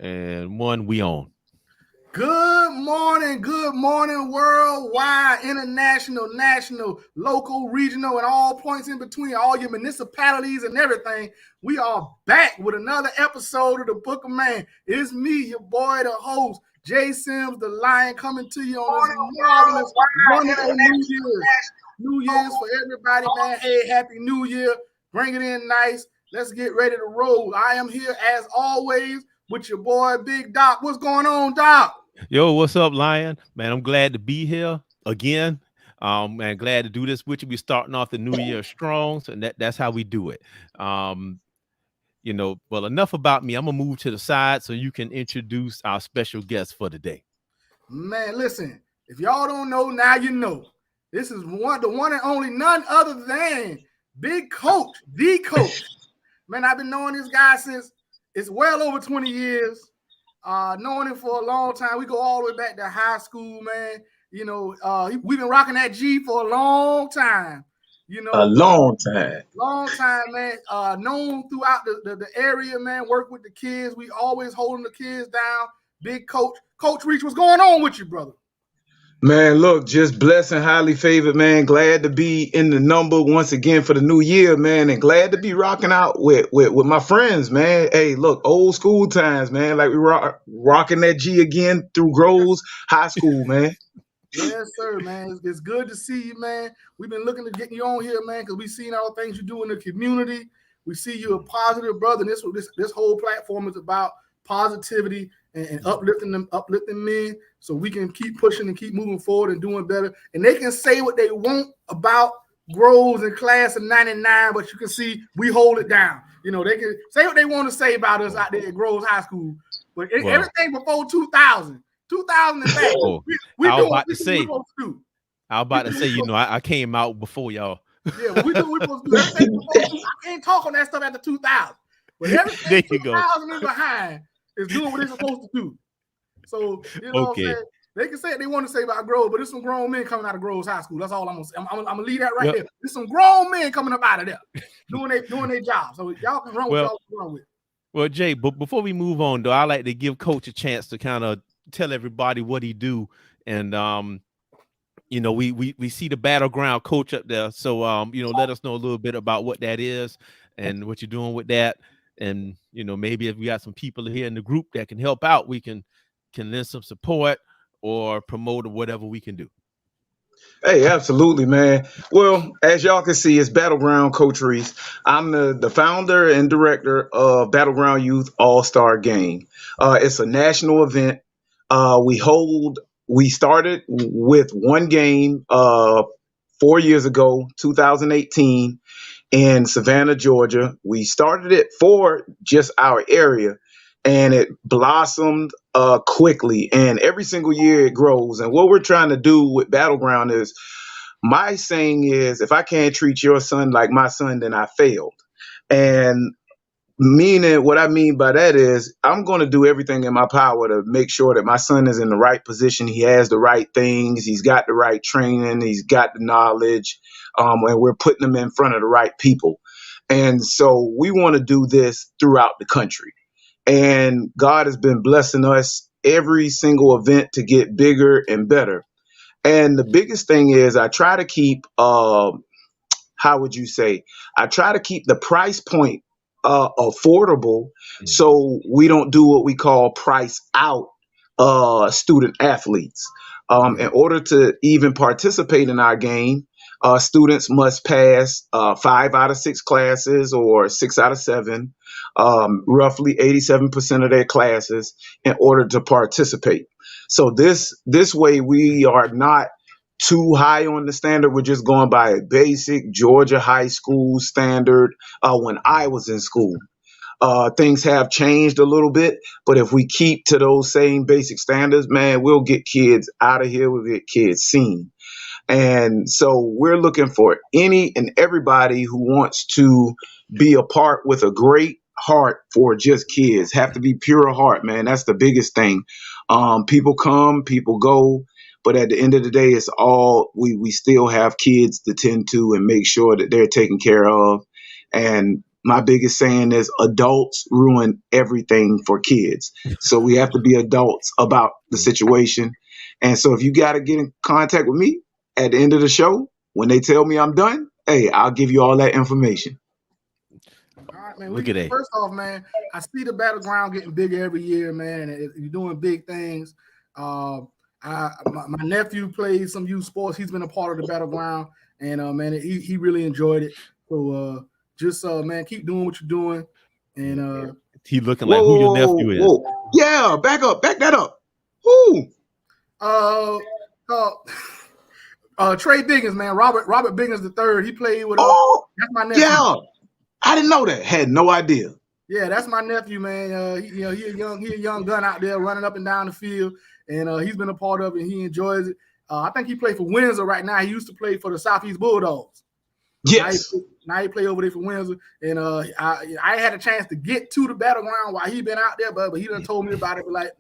And one we on. Good morning, worldwide, international, national, local, regional, and all points in between, all your municipalities and everything. We are back with another episode of the Book of Man. It's me, your boy, the host, Jay Sims, the Lion, coming to you on this marvelous, wonderful New Year's. New Year's for everybody, man. Hey, Happy New Year. Bring it in nice. Let's get ready to roll. I am here, as always, with your boy, Big Doc. What's going on, Doc? Yo, what's up, Lion? Man, I'm glad to be here again. Man, glad to do this with you. We're starting off the new year strong, so that's how we do it. Well, enough about me. I'm gonna move to the side so you can introduce our special guest for today. Man, listen, if y'all don't know, now you know. This is the one and only, none other than Big Coach, the Coach. Man, I've been knowing this guy since it's well over 20 years. Knowing him for a long time. We go all the way back to high school, man. You know, we've been rocking that G for a long time. You know, a long time, man. Known throughout the area, man. Work with the kids. We always holding the kids down. Big Coach, Coach Reach, what's going on with you, brother? Man, look, just blessed and highly favored, man. Glad to be in the number once again for the new year, man, and glad to be rocking out with my friends, man. Hey, look, old school times, man. Like we rocking that G again through Groves High School, man. Yes, sir, man. It's good to see you, man. We've been looking to get you on here, man, because we've seen all the things you do in the community. We see you a positive brother. And this whole platform is about positivity and uplifting men, so we can keep pushing and keep moving forward and doing better. And they can say what they want about Groves and class of 99, but you can see we hold it down. You know, they can say what they want to say about us out there at Groves High School, but everything before 2000 and back, we I was do about what to say. supposed to do. I was about to say, you know, I came out before y'all. Yeah, but we do what we're supposed to do. Everything before, I can't talk on that stuff after 2000, but everything There you 2000 and behind is doing what they're supposed to do. So, you know what I'm saying? They can say what they want to say about Grove, but there's some grown men coming out of Groves High School. That's all I'm going to say. I'm going to leave that right there. There's some grown men coming up out of there doing their job. So y'all can run with y'all run with. Well, Jay, but before we move on, though, I like to give Coach a chance to kind of tell everybody what he do. And, you know, we see the battleground coach up there. So, you know, let us know a little bit about what that is and what you're doing with that. And, you know, maybe if we got some people here in the group that can help out, we can lend some support or promote or whatever we can do. Hey, absolutely, man. Well, as y'all can see, it's Battleground Coach Reese. I'm the founder and director of Battleground Youth All-Star Game. It's a national event. We started with one game 4 years ago, 2018. In Savannah, Georgia. We started it for just our area, and it blossomed quickly. And every single year it grows. And what we're trying to do with Battleground is, my saying is, if I can't treat your son like my son, then I failed. And meaning, what I mean by that is, I'm going to do everything in my power to make sure that my son is in the right position. He has the right things. He's got the right training. He's got the knowledge. And we're putting them in front of the right people. And so we want to do this throughout the country. And God has been blessing us every single event to get bigger and better. And the biggest thing is, I try to keep, I try to keep the price point affordable, so we don't do what we call price out student athletes. In order to even participate in our game, students must pass 5 out of 6 classes or 6 out of 7, roughly 87% of their classes, in order to participate. So this way we are not too high on the standard. We're just going by a basic Georgia high school standard. When I was in school, things have changed a little bit, but if we keep to those same basic standards, man, we'll get kids out of here. We'll get kids seen. And so we're looking for any and everybody who wants to be a part with a great heart for just kids. Have to be pure heart, man. That's the biggest thing. People come, people go. But at the end of the day, it's all, we still have kids to tend to and make sure that they're taken care of. And my biggest saying is adults ruin everything for kids. So we have to be adults about the situation. And so if you got to get in contact with me at the end of the show, when they tell me I'm done, hey, I'll give you all that information. All right, man. Look at that. First off, man, I see the battleground getting bigger every year, man. And you're doing big things. My nephew plays some youth sports. He's been a part of the battleground, and man, he really enjoyed it. So just man, keep doing what you're doing. And he looking like who your nephew is. Yeah, back that up. Who? Trey Biggins, man. Robert Biggins III. He played with that's my nephew. Yeah. I didn't know that. Had no idea. Yeah, that's my nephew, man. He a young gun out there running up and down the field, and he's been a part of it. And he enjoys it. I think he played for Windsor right now. He used to play for the Southeast Bulldogs. Yes. Now he play over there for Windsor, and I had a chance to get to the battleground while he been out there, but he done told me about it. But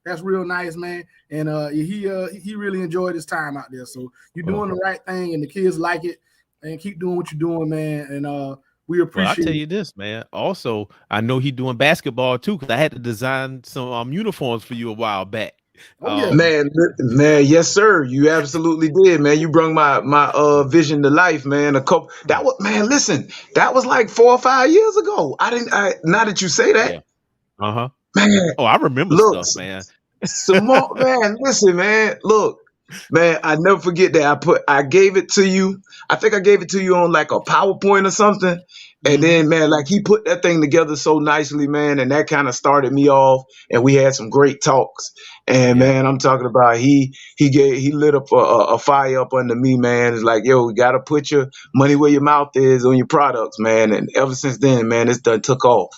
that's real nice, man. And he really enjoyed his time out there. So you're doing the right thing, and the kids like it. And keep doing what you're doing, man. And we appreciate. I'll tell you this, man. Also, I know he's doing basketball too, because I had to design some uniforms for you a while back. Yeah. Man, yes, sir. You absolutely did, man. You brought my vision to life, man. Listen, that was like 4 or 5 years ago. Now that you say that, yeah. Man. Oh, I remember stuff, man. Simone, man, listen, man. Look. Man, I never forget that I gave it to you. I think I gave it to you on like a PowerPoint or something. And then, man, like he put that thing together so nicely, man. And that kind of started me off. And we had some great talks. And man, I'm talking about he lit up a fire up under me, man. It's like, yo, we got to put your money where your mouth is on your products, man. And ever since then, man, it's done took off.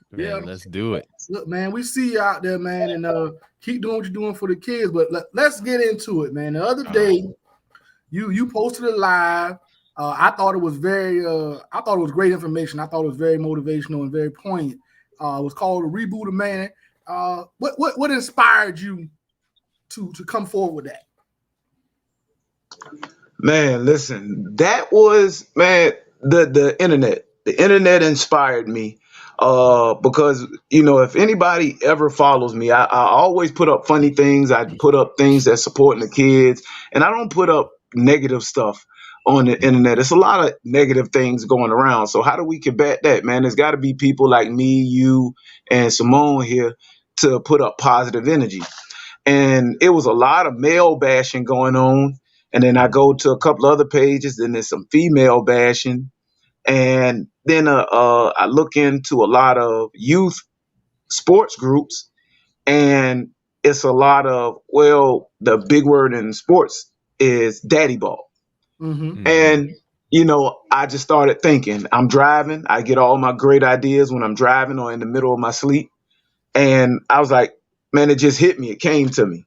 Man, let's do it. Look, man, we see you out there, man, and keep doing what you're doing for the kids. But let's get into it, man. The other day, you posted a live. I thought it was great information. I thought it was very motivational and very poignant. It was called "A Reboot of Man." What inspired you to come forward with that? Man, listen, that was the internet. The internet inspired me. Because, if anybody ever follows me, I always put up funny things. I put up things that supporting the kids, and I don't put up negative stuff on the internet. It's a lot of negative things going around. So how do we combat that, man? There's got to be people like me, you, and Simone here to put up positive energy. And it was a lot of male bashing going on. And then I go to a couple other pages, and there's some female bashing. And then I look into a lot of youth sports groups, and it's a lot of, the big word in sports is daddy ball. Mm-hmm. And, I just started thinking. I'm driving. I get all my great ideas when I'm driving or in the middle of my sleep. And I was like, man, it just hit me. It came to me.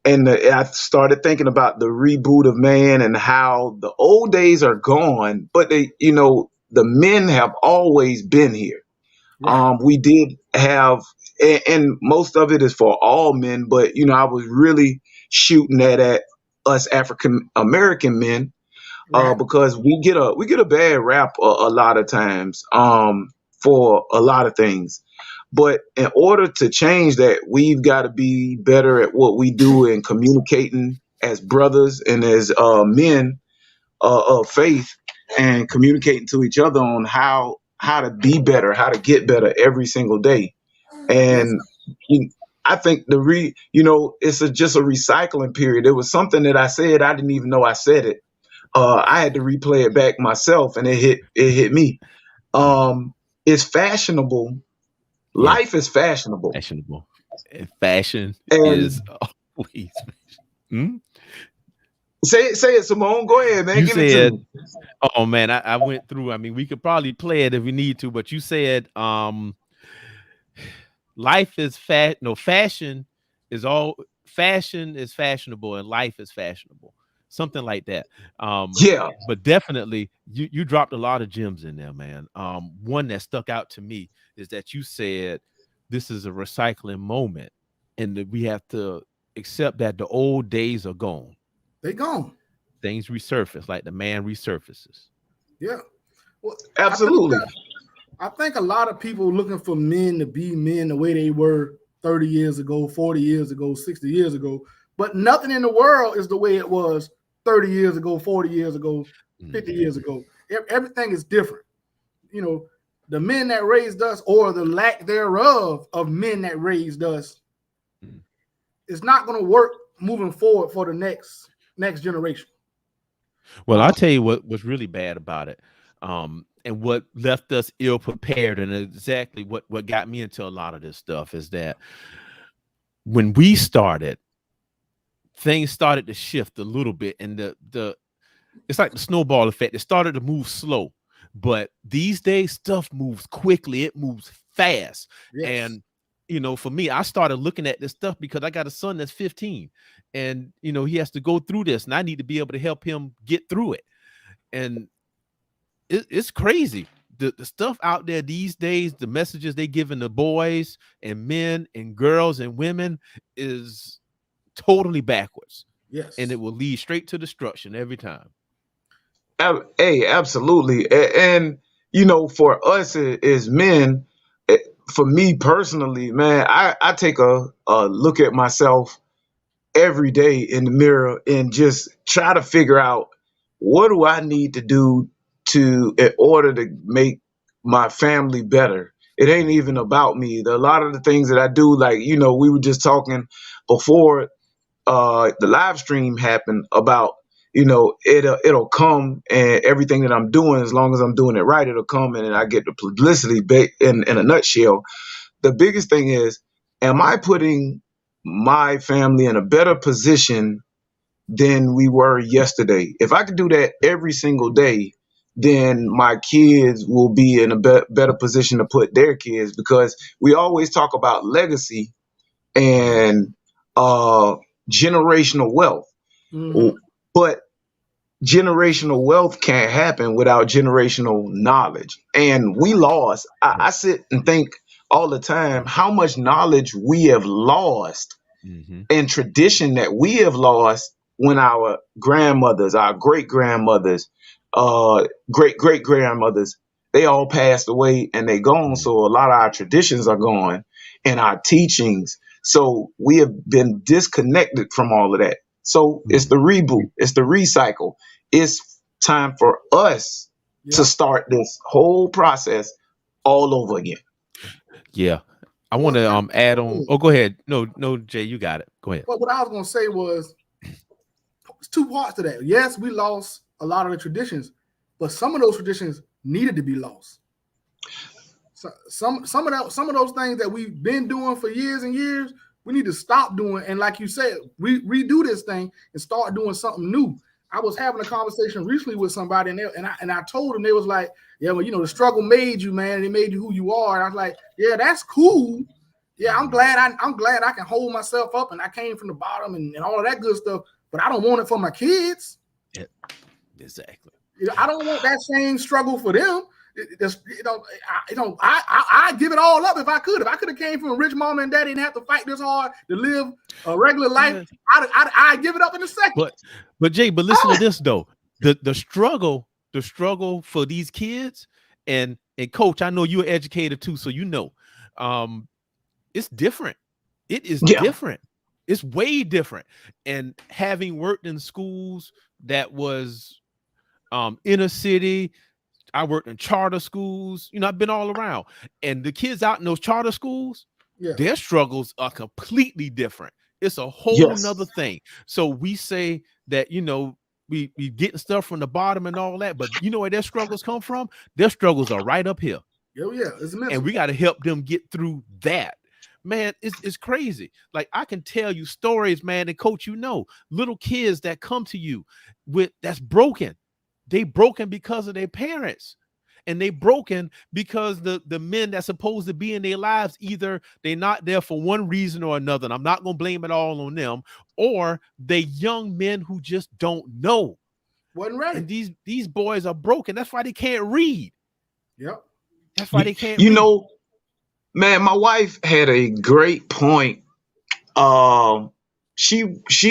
And I started thinking about the reboot of man and how the old days are gone, but the men have always been here. Right. We did have, and most of it is for all men, but I was really shooting at us African American men, right. Because we get a bad rap a lot of times for a lot of things. But in order to change that, we've got to be better at what we do in communicating as brothers and as men of faith, and communicating to each other on how to be better, how to get better every single day. And I think it's just a recycling period. It was something that I said, I didn't even know I said it. I had to replay it back myself, and it hit me. It's fashionable. Yeah. Life is fashionable. Fashion is always fashion. Say it, Simone. Go ahead, man. You Give said, it to me. Oh man, I went through. I mean, we could probably play it if we need to, but you said life is fashion is fashionable and life is fashionable. Something like that. Yeah. But definitely you dropped a lot of gems in there, man. One that stuck out to me is that you said this is a recycling moment, and that we have to accept that the old days are gone. They gone. Things resurface, like the man resurfaces. Yeah. Well, Absolutely. I think a lot of people looking for men to be men the way they were 30 years ago, 40 years ago, 60 years ago. But nothing in the world is the way it was 30 years ago, 40 years ago, 50 years ago. Everything is different. You know, the men that raised us, or the lack thereof of men that raised us, is not going to work moving forward for the next generation. Well, I'll tell you what was really bad about it, and what left us ill prepared, and exactly what got me into a lot of this stuff is that when we started, things started to shift a little bit, and the it's like the snowball effect. It started to move slow, but these days stuff moves quickly. It moves fast, and for me, I started looking at this stuff because I got a son that's 15, and he has to go through this, and I need to be able to help him get through it. And it's crazy. The stuff out there these days, the messages they giving the boys and men and girls and women is totally backwards. Yes. And it will lead straight to destruction every time. Hey, absolutely. And for us as men, for me personally, man, I take a look at myself every day in the mirror and just try to figure out, what do I need to do in order to make my family better. It ain't even about me. A lot of the things that I do, like, we were just talking before the live stream happened about, it'll come, and everything that I'm doing, as long as I'm doing it right, it'll come, and I get the publicity in a nutshell. The biggest thing is, am I putting my family in a better position than we were yesterday? If I could do that every single day, then my kids will be in a better position to put their kids, because we always talk about legacy and generational wealth. But generational wealth can't happen without generational knowledge. And we lost. I sit and think all the time how much knowledge we have lost, and tradition that we have lost, when our grandmothers, our great grandmothers, great great grandmothers, they all passed away and they gone. So a lot of our traditions are gone, and our teachings. So we have been disconnected from all of that. So it's the reboot, it's the recycle. It's time for us to start this whole process all over again. Yeah. I want to add on. Oh, go ahead. No, Jay, you got it. Go ahead. But what I was going to say was, it's two parts to that. Yes, we lost a lot of the traditions, but some of those traditions needed to be lost. So some of those things that we've been doing for years and years, we need to stop doing. And like you said, redo this thing and start doing something new. I was having a conversation recently with somebody, and I told them, they was like, yeah, well, the struggle made you, man. It made you who you are. And I was like, yeah, that's cool. Yeah, I'm glad I can hold myself up, and I came from the bottom and all of that good stuff. But I don't want it for my kids. Yeah, exactly. I don't want that same struggle for them. I give it all up if I could. If I could have came from a rich mom and daddy and have to fight this hard to live a regular life, I'd give it up in a second. But Jay, listen to this though. The struggle for these kids, and Coach, I know you're an educator too, so it's different. It is different. It's way different. And having worked in schools that was inner city, I worked in charter schools. I've been all around. And the kids out in those charter schools, their struggles are completely different. It's a whole nother thing. So we say that, we getting stuff from the bottom and all that, but you know where their struggles come from? Their struggles are right up here. It's and we got to help them get through that. Man, it's crazy. Like, I can tell you stories, man, and Coach, little kids that come to you that's broken. They broken because of their parents, and they broken because the men that's supposed to be in their lives, either they're not there for one reason or another, and I'm not going to blame it all on them, or they young men who just don't know. Wasn't ready. And these boys are broken. That's why they can't read. Yep. That's why they can't read. Man, my wife had a great point. She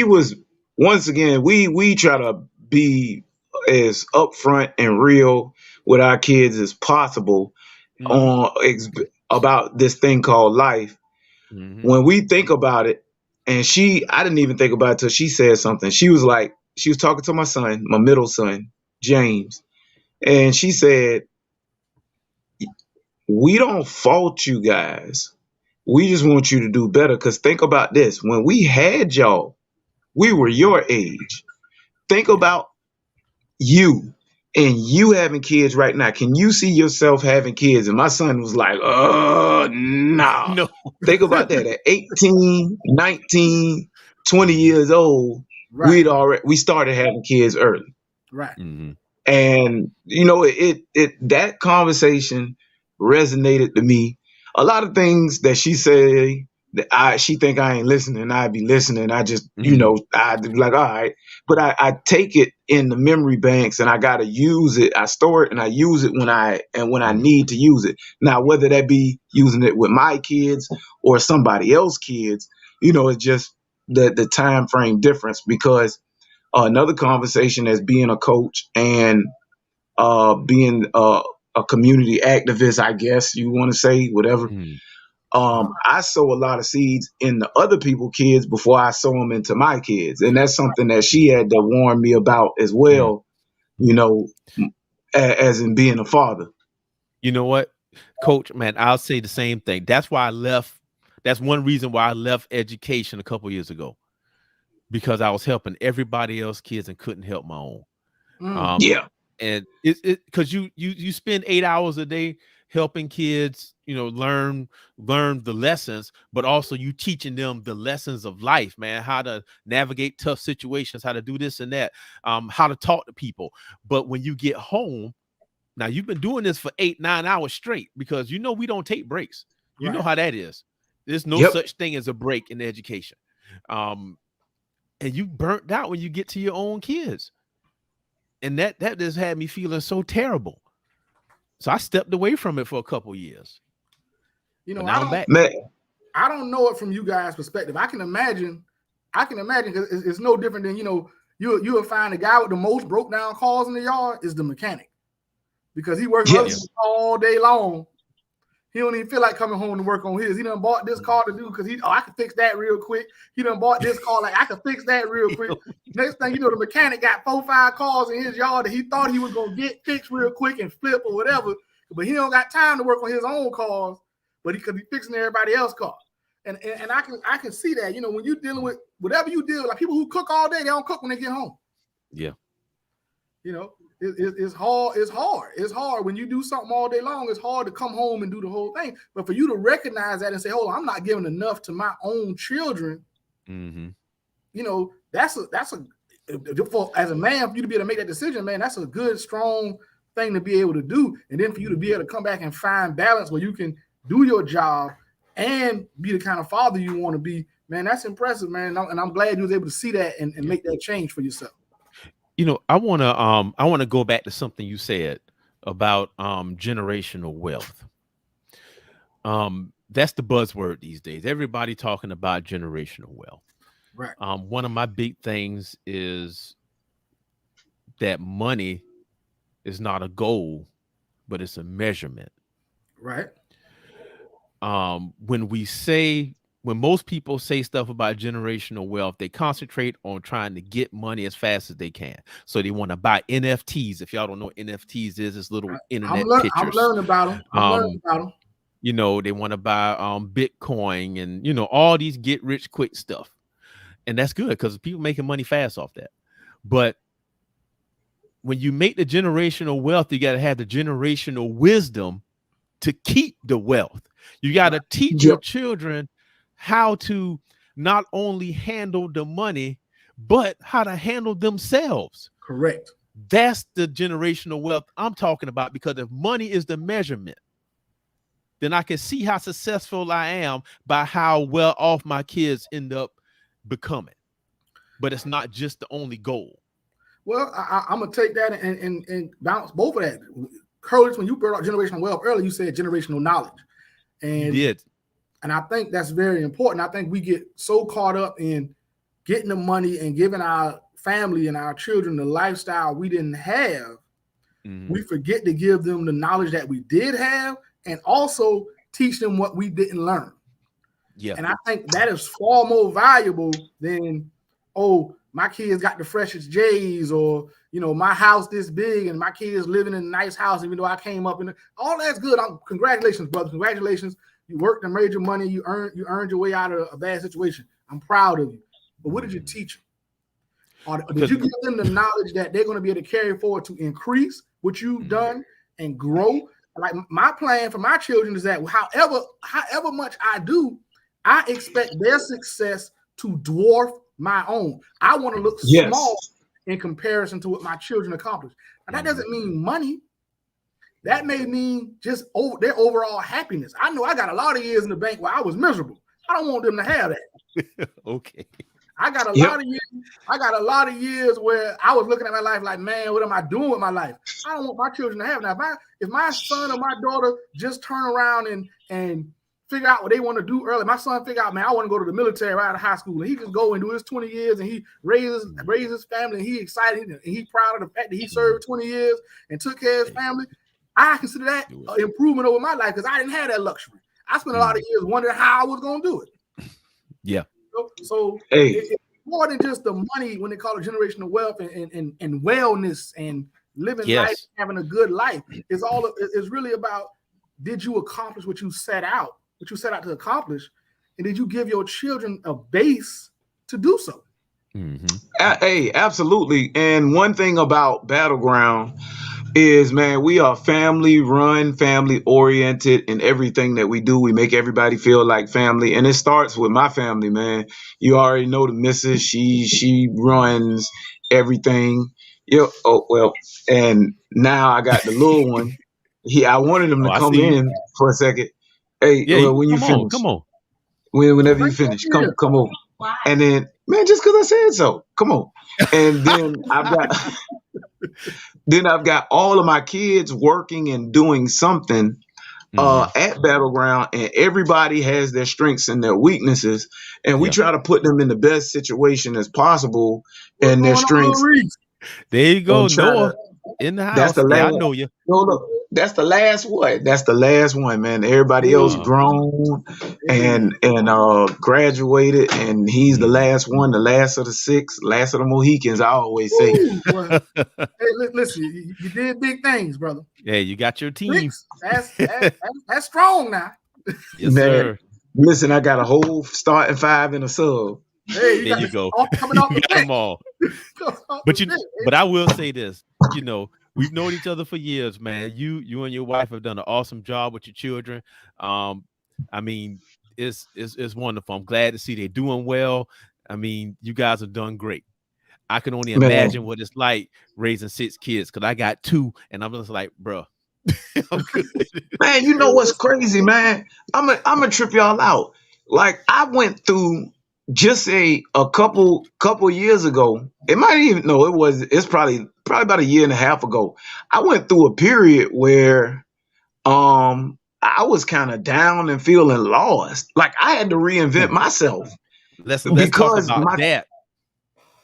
was, once again, we try to be as upfront and real with our kids as possible on about this thing called life. When we think about it, and I didn't even think about it till she said something. She was talking to my son, my middle son, James, and she said, we don't fault you guys. We just want you to do better. Because think about this. When we had y'all, we were your age. Think about you and you having kids right now. Can you see yourself having kids? And my son was like, nah. No. Think about that. At 18, 19, 20 years old, Right. we started having kids early. Right. And it that conversation resonated to me. A lot of things that she say that she think I ain't listening, I'd be listening. I just, I'd be like, all right. But I take it in the memory banks and I gotta use it. I store it and I use it when I need to use it. Now, whether that be using it with my kids or somebody else's kids, it's just the time frame difference. Because another conversation as being a coach and being a community activist, I guess you want to say, whatever. I sow a lot of seeds in the other people's kids before I sow them into my kids. And that's something that she had to warn me about as well, as in being a father. You know what, Coach, man, I'll say the same thing. That's why I left. That's one reason why I left education a couple years ago, because I was helping everybody else's kids and couldn't help my own. And it because you spend 8 hours a day helping kids, learn the lessons, but also you teaching them the lessons of life, man, how to navigate tough situations, how to do this and that, how to talk to people. But when you get home, now you've been doing this for 8-9 hours straight, because we don't take breaks. You know how that is. There's no such thing as a break in education. And you burnt out when you get to your own kids. And that just had me feeling so terrible. So I stepped away from it for a couple of years. Now I'm back. I don't know it from you guys' perspective. I can imagine because it's no different than, you'll find the guy with the most broke down cars in the yard is the mechanic, because he works all day long. He don't even feel like coming home to work on his. He done bought this car to do because I can fix that real quick. He done bought this car, like I can fix that real quick. Next thing you know, the mechanic got 4-5 cars in his yard that he thought he was gonna get fixed real quick and flip or whatever. But he don't got time to work on his own cars, but he could be fixing everybody else's car. And I can see that, when you're dealing with whatever you deal with, like people who cook all day, they don't cook when they get home. Yeah. It's hard. It's hard when you do something all day long. It's hard to come home and do the whole thing. But for you to recognize that and say, "Hold on, I'm not giving enough to my own children," that's as a man, for you to be able to make that decision, man, that's a good, strong thing to be able to do. And then for you to be able to come back and find balance where you can do your job and be the kind of father you want to be, man, that's impressive, man. And I'm glad you was able to see that and make that change for yourself. I want to go back to something you said about generational wealth. That's the buzzword these days. Everybody talking about generational wealth. Right. One of my big things is that money is not a goal, but it's a measurement. Right. When most people say stuff about generational wealth, they concentrate on trying to get money as fast as they can. So they want to buy NFTs. If y'all don't know what NFTs is, it's little internet pictures. I'm learning about them. They want to buy Bitcoin and all these get rich quick stuff. And that's good because people making money fast off that. But when you make the generational wealth, you got to have the generational wisdom to keep the wealth. You got to teach your children how to not only handle the money, but how to handle themselves. Correct. That's the generational wealth I'm talking about, because if money is the measurement, then I can see how successful I am by how well off my kids end up becoming. But it's not just the only goal. Well, I'm going to take that and bounce both of that. Curtis, when you brought up generational wealth earlier, you said generational knowledge. And you did. And I think that's very important. I think we get so caught up in getting the money and giving our family and our children the lifestyle we didn't have We forget to give them the knowledge that we did have and also teach them what we didn't learn. Yeah. And I think that is far more valuable than, oh, my kids got the freshest J's, or, you know, my house this big and my kids living in a nice house, even though I came up in all that's good. Congratulations, brother. Congratulations. You worked and made your money. You earned your way out of a bad situation. I'm proud of you. But what did you teach them? Or did you give them the knowledge that they're going to be able to carry forward to increase what you've done and grow? Like, my plan for my children is that however much I do, I expect their success to dwarf my own. I want to look small in comparison to what my children accomplished. And that doesn't mean money. That may mean just their overall happiness. I know I got a lot of years in the bank where I was miserable. I don't want them to have that. Okay. I got a lot of years. I got a lot of years where I was looking at my life like, man, what am I doing with my life? I don't want my children to have that. If my son or my daughter just turn around and figure out what they want to do early, my son figure out, man, I want to go to the military right out of high school, and he can go and do his 20 years, and he raises his family, and he excited, and he proud of the fact that he served 20 years and took care of his family. I consider that an improvement over my life because I didn't have that luxury. I spent a lot of years wondering how I was going to do it. Yeah. So it's more than just the money when they call it generational wealth and wellness and living life, having a good life. It's really about, did you accomplish what you set out to accomplish, and did you give your children a base to do so? Hey, absolutely. And one thing about Battleground is, man, we are family run, family oriented in everything that we do. We make everybody feel like family. And it starts with my family, man. You already know the missus. She runs everything. And now I got the little one. I wanted him to come in for a second. Hey, when you finish. Come on. Whenever you finish, come over. And then, man, just because I said so, come on. And then I've got all of my kids working and doing something at Battleground, and everybody has their strengths and their weaknesses, and we try to put them in the best situation as possible. And their strengths. There you go, Noah, in the house. That's the last. I know you. No, look, that's the last one. That's the last one, man. Everybody else grown and graduated, and he's the last one, the last of the six, last of the Mohicans, I always say. Hey, listen, you did big things, brother. Yeah, you got your team. That's strong now. Yes, sir. Listen, I got a whole starting five and a sub. Hey, there you go. Coming off the them all. But I will say this, we've known each other for years, man. You and your wife have done an awesome job with your children. I mean, it's wonderful. I'm glad to see they're doing well. I mean, you guys have done great. I can only imagine what it's like raising 6 kids, because I got 2, and I'm just like, bro. Man, you know what's crazy, man? I'm gonna trip y'all out. Like, I went through just a couple years ago. It's probably about a year and a half ago. I went through a period where I was kind of down and feeling lost. Like, I had to reinvent myself. Let's talk about that.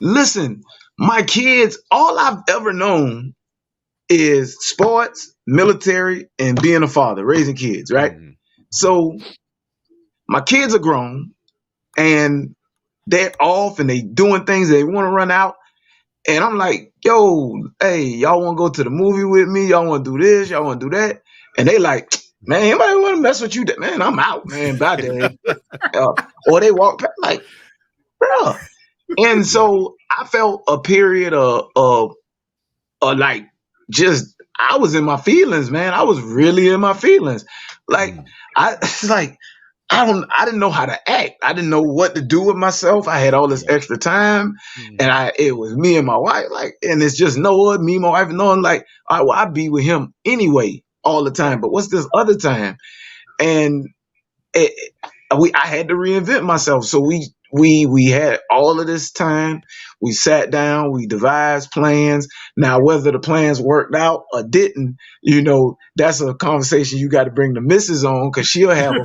Listen, my kids, all I've ever known is sports, military, and being a father, raising kids, right? So my kids are grown, and they're off, and they doing things they want to run out. And I'm like, yo, hey, y'all want to go to the movie with me? Y'all want to do this? Y'all want to do that? And they like, man, anybody want to mess with you? Man, I'm out, man. Bye, Dad. Or they walk back like, bro. And so I felt a period of like, just, I was in my feelings, man. I was really in my feelings. Like, I didn't know how to act. I didn't know what to do with myself. I had all this extra time, and it was me and my wife, like, and it's just Noah, me, my wife, and Noah. Like, all right, well, I be with him anyway all the time, but what's this other time? And I had to reinvent myself. So we had all of this time. We sat down, we devised plans. Now, whether the plans worked out or didn't, that's a conversation you got to bring the missus on, because she'll have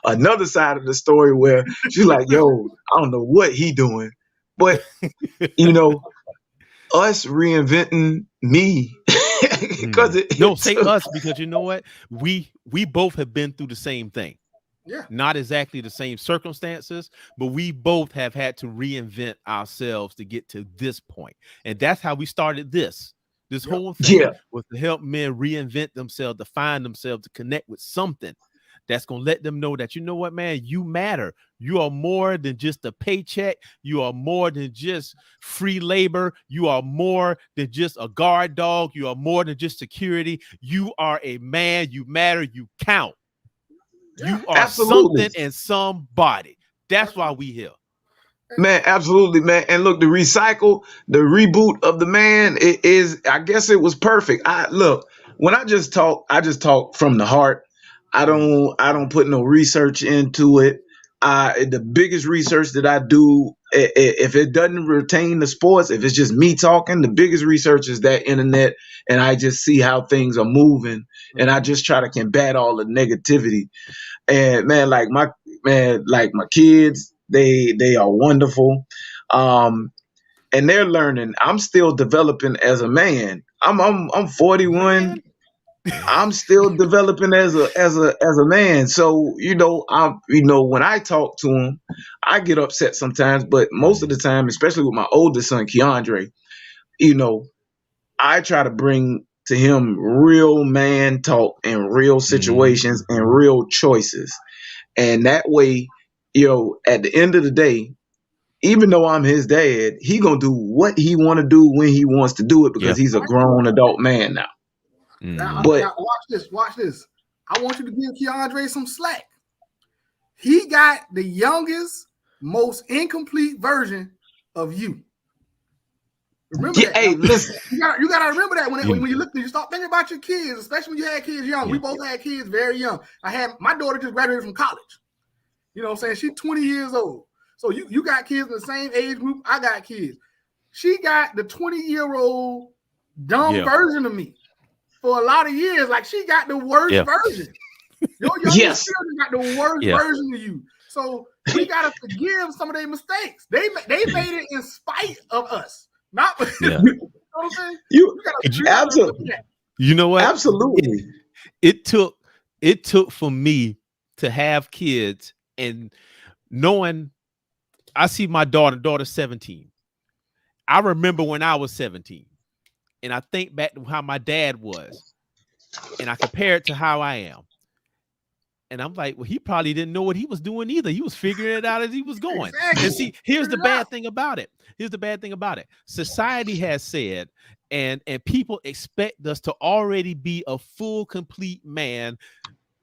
another side of the story where she's like, yo, I don't know what he doing. But, us reinventing me Because no, say us, because you know what? We both have been through the same thing. Yeah. Not exactly the same circumstances, but we both have had to reinvent ourselves to get to this point. And that's how we started this. This whole thing was to help men reinvent themselves, to find themselves, to connect with something that's going to let them know that, you know what, man, you matter. You are more than just a paycheck. You are more than just free labor. You are more than just a guard dog. You are more than just security. You are a man. You matter. You count. You are something and somebody. That's why we here. Man, absolutely, man. And look, the reboot of the man, it is, I guess it was perfect. When I just talk from the heart. I don't put no research into it. The biggest research that I do, if it doesn't retain the sports, if it's just me talking, the biggest research is that internet, and I just see how things are moving, and I just try to combat all the negativity. And man, like my kids, they are wonderful, and they're learning. I'm still developing as a man. I'm 41. I'm still developing as a man. So, when I talk to him, I get upset sometimes, but most of the time, especially with my oldest son, Keandre, I try to bring to him real man talk and real situations and real choices. And that way, at the end of the day, even though I'm his dad, he gonna do what he want to do when he wants to do it, because he's a grown adult man now. Now, watch this. I want you to give Keandre some slack. He got the youngest, most incomplete version of you. Remember that. Hey, listen. You gotta remember that when you start thinking about your kids, especially when you had kids young. We both had kids very young. My daughter just graduated from college. You know what I'm saying? She's 20 years old. So you got kids in the same age group. I got kids. She got the 20-year-old dumb version of me. For a lot of years, like, she got the worst version. Your youngest children got the worst version of you. So we gotta forgive some of their mistakes. They made it in spite of us. Not you know what I'm saying? You absolutely. You know what? Absolutely. It took for me to have kids and knowing I see my daughter's 17. I remember when I was 17. And I think back to how my dad was, and I compare it to how I am. And I'm like, well, he probably didn't know what he was doing either. He was figuring it out as he was going. Exactly. And see, here's the bad thing about it. Society has said, and people expect us to already be a full, complete man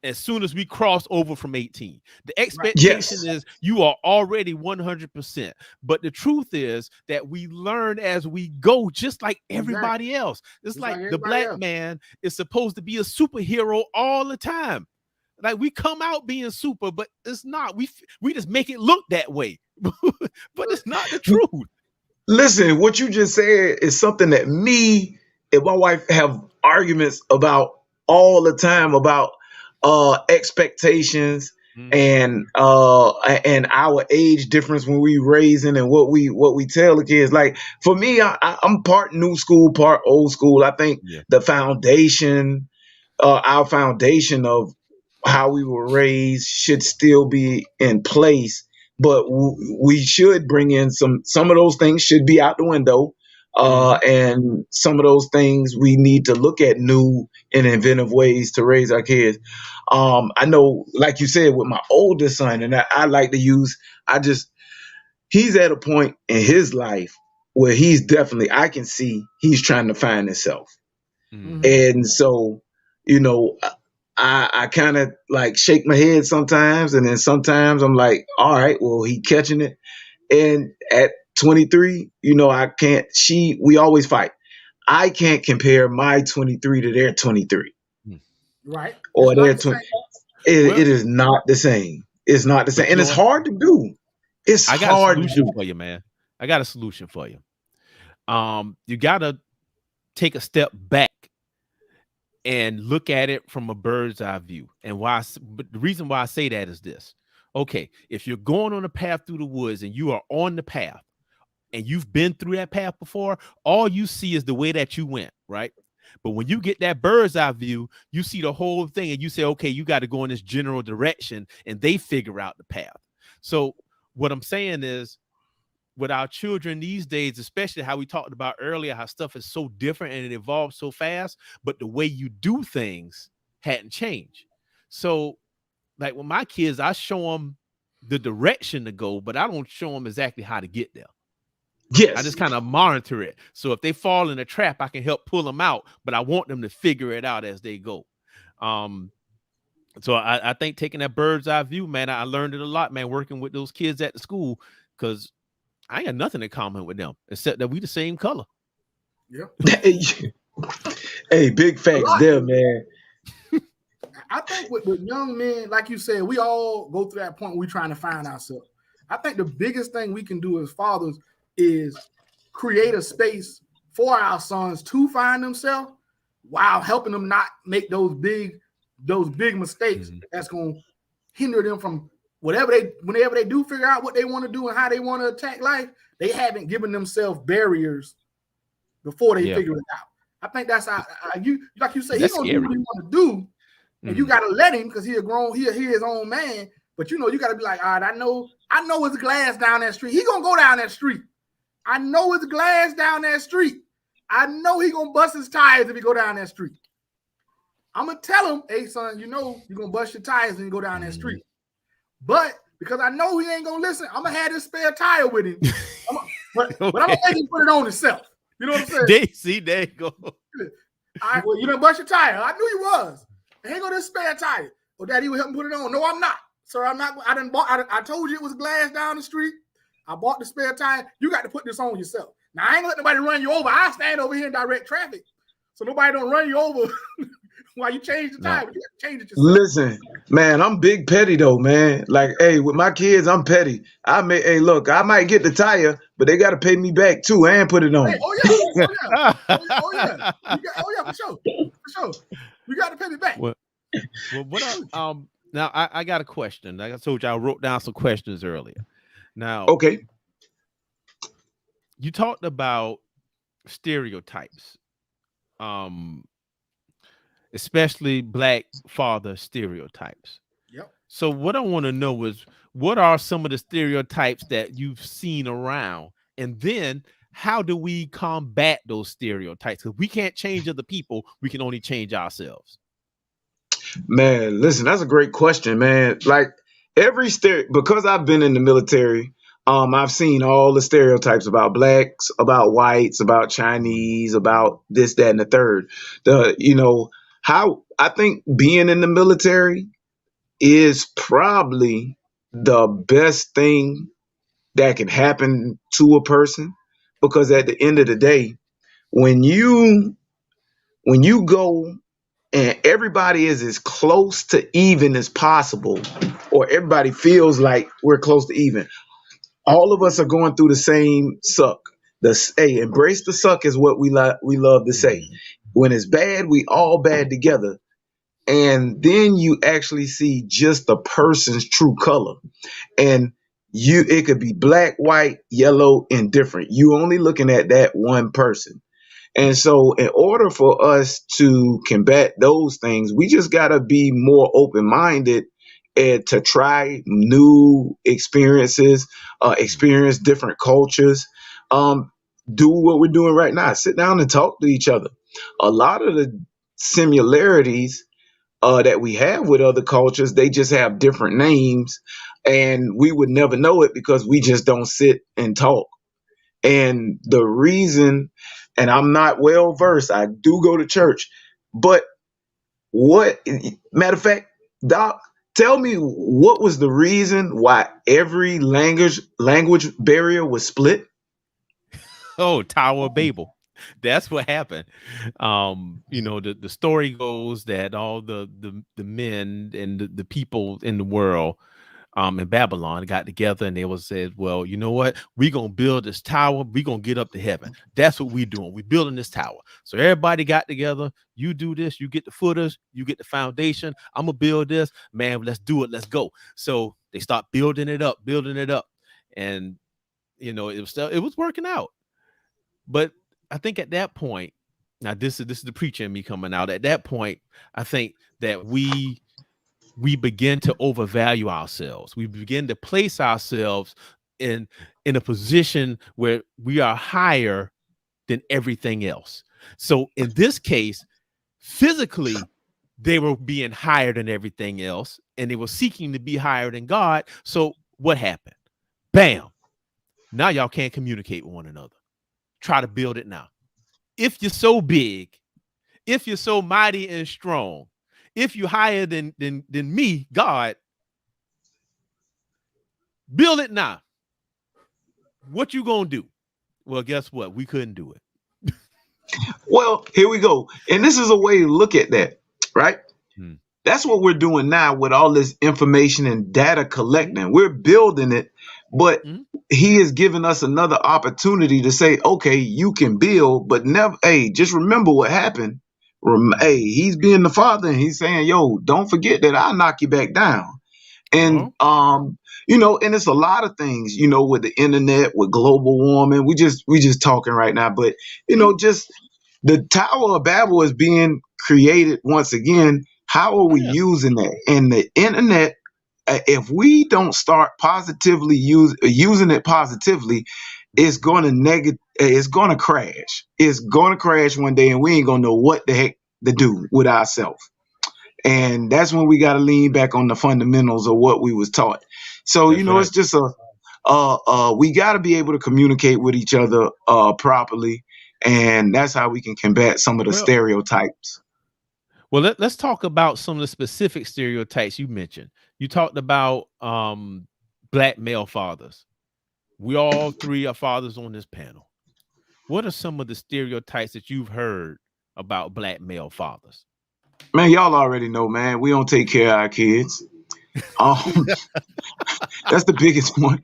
as soon as we cross over from 18. The expectation is you are already 100%. But the truth is that we learn as we go, just like everybody else. It's like the black man is supposed to be a superhero all the time. Like, we come out being super, but it's not. We just make it look that way. But it's not the truth. Listen, what you just said is something that me and my wife have arguments about all the time, about expectations and our age difference when we raising and what we tell the kids. Like, for me, I'm part new school, part old school. I think the foundation, our foundation of how we were raised should still be in place, but we should bring in some of those things should be out the window. And some of those things we need to look at new and inventive ways to raise our kids. I know, like you said, with my oldest son, and I like to use, he's at a point in his life where I can see he's trying to find himself. And so, I kind of like shake my head sometimes, and then sometimes I'm like, all right, well, he catching it. And at 23, we always fight. I can't compare my 23 to their 23. Right. Or their 20. It is not the same. It's not the same. And it's hard to do. I got a solution for you, man. I got a solution for you. You got to take a step back and look at it from a bird's eye view. And but the reason why I say that is this. Okay, if you're going on a path through the woods and you are on the path and you've been through that path before, all you see is the way that you went, right? But when you get that bird's eye view, you see the whole thing and you say, okay, you got to go in this general direction, and they figure out the path. So what I'm saying is, with our children these days, especially how we talked about earlier, how stuff is so different and it evolves so fast, but the way you do things hadn't changed. So like with my kids, I show them the direction to go, but I don't show them exactly how to get there. Yes. I just kind of monitor it. So if they fall in a trap, I can help pull them out, but I want them to figure it out as they go. So I think taking that bird's eye view, man, I learned it a lot, man, working with those kids at the school, because I ain't got nothing in common with them except that we the same color. Yeah. Hey, big facts there, man. I think with young men, like you said, we all go through that point where we're trying to find ourselves. I think the biggest thing we can do as fathers is create a space for our sons to find themselves while helping them not make those big mistakes that's going to hinder them from whenever they do figure out what they want to do and how they want to attack life. They haven't given themselves barriers before they figure it out. I think that's how you, like you say, he's going to do what he want to do. And you got to let him, because he his own man. But you got to be like, all right, I know it's glass down that street. He going to go down that street. I know it's glass down that street. I know he going to bust his tires if he go down that street. I'm going to tell him, hey, son, you're going to bust your tires when you go down that street. But because I know he ain't going to listen, I'm going to have this spare tire with him. But I'm going to make him put it on himself. You know what I'm saying? There you go. All right, well, you done bust your tire. I knew you was. Here go this spare tire. Well, Daddy will help me put it on. No, I'm not. Sir, I'm not. I told you it was glass down the street. I bought the spare tire. You got to put this on yourself. Now, I ain't gonna let nobody run you over. I stand over here in direct traffic, so nobody don't run you over while you change the tire. But you got to change it yourself. Listen, man, I'm big petty though, man. Like, hey, with my kids, I'm petty. I might get the tire, but they got to pay me back too and put it on. Hey, oh yeah, for sure. You got to pay me back. Well, now I got a question. Like I told you, I wrote down some questions earlier. Now, okay, you talked about stereotypes, especially Black father stereotypes. Yep. So what I want to know is, what are some of the stereotypes that you've seen around, and then how do we combat those stereotypes? Because we can't change other people. We can only change ourselves. man. Listen, that's a great question, man. Like because I've been in the military, I've seen all the stereotypes about blacks, about whites, about Chinese, about this, that, and the third. How I think being in the military is probably the best thing that can happen to a person, because at the end of the day, when you go and everybody is as close to even as possible, or everybody feels like we're close to even, all of us are going through the same suck. Embrace the suck is what we love to say. When it's bad, we all bad together. And then you actually see just the person's true color. And it could be black, white, yellow, indifferent. You only looking at that one person. And so in order for us to combat those things, we just got to be more open-minded and to try new experiences, experience different cultures, do what we're doing right now, sit down and talk to each other. A lot of the similarities that we have with other cultures, they just have different names, and we would never know it because we just don't sit and talk. And the reason, and I'm not well versed, I do go to church, but matter of fact, Doc, tell me, what was the reason why every language barrier was split? Oh, Tower of Babel. That's what happened. The story goes that all the men and the people in the world in Babylon got together, and they said, well, you know what? We're going to build this tower. We're going to get up to heaven. That's what we're doing. We're building this tower. So everybody got together. You do this. You get the footers. You get the foundation. I'm going to build this. Man, let's do it. Let's go. So they start building it up. And, it was working out. But I think at that point, Now this is the preacher in me coming out. At that point, I think that we begin to overvalue ourselves. We begin to place ourselves in a position where we are higher than everything else. So in this case, physically, they were being higher than everything else, and they were seeking to be higher than God. So what happened? Bam. Now y'all can't communicate with one another. Try to build it now. If you're so big, if you're so mighty and strong, if you're higher than me, God, build it now. What you gonna do? Well, guess what? We couldn't do it. Well, here we go. And this is a way to look at that, right? That's what we're doing now with all this information and data collecting. We're building it, but he is giving us another opportunity to say, okay, you can build, but never, hey, just remember what happened. Hey, he's being the father and he's saying, yo, don't forget that I'll knock you back down. And, you know, and it's a lot of things, you know, with the internet, with global warming. We just talking right now, but, you know, just the Tower of Babel is being created once again. How are we using that? And the internet, if we don't start positively using it positively, it's going to crash. It's going to crash one day and we ain't going to know what the heck to do with ourselves. And that's when we got to lean back on the fundamentals of what we was taught. So, that's right. It's just we got to be able to communicate with each other properly. And that's how we can combat some of the stereotypes. Well, let's talk about some of the specific stereotypes you mentioned. You talked about Black male fathers. We all three are fathers on this panel. What are some of the stereotypes that you've heard about Black male fathers? Man, y'all already know, man. We don't take care of our kids. That's the biggest one.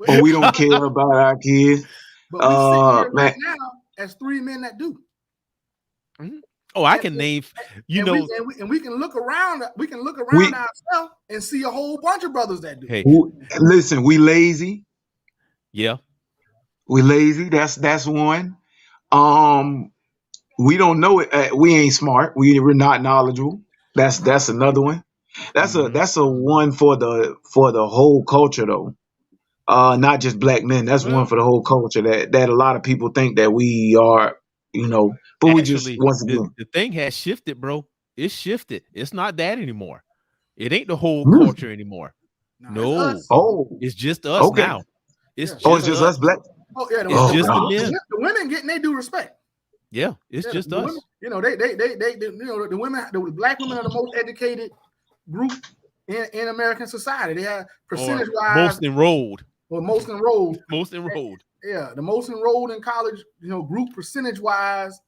But we don't care about our kids. But we sit here right now as three men that do. Oh, I can name, you know, we can look around. We can look around ourselves and see a whole bunch of brothers that do. Hey, listen, we lazy. Yeah, we lazy. That's one. We don't know it. We ain't smart. We're not knowledgeable. That's another one. That's a one for the whole culture though. Not just Black men. That's one for the whole culture that a lot of people think that we are, you know, but actually, we just once again the thing has shifted, bro. It's shifted. It's not that anymore. It ain't the whole culture anymore. No. It's just us now. It's just us Black. Oh yeah, it's just the men. The women getting they due respect. Yeah, it's just us. Women, you know, they you know, the women, the Black women are the most educated group in American society. They have percentage wise most enrolled. Well, most enrolled. Most enrolled. Yeah, the most enrolled in college, you know, group percentage wise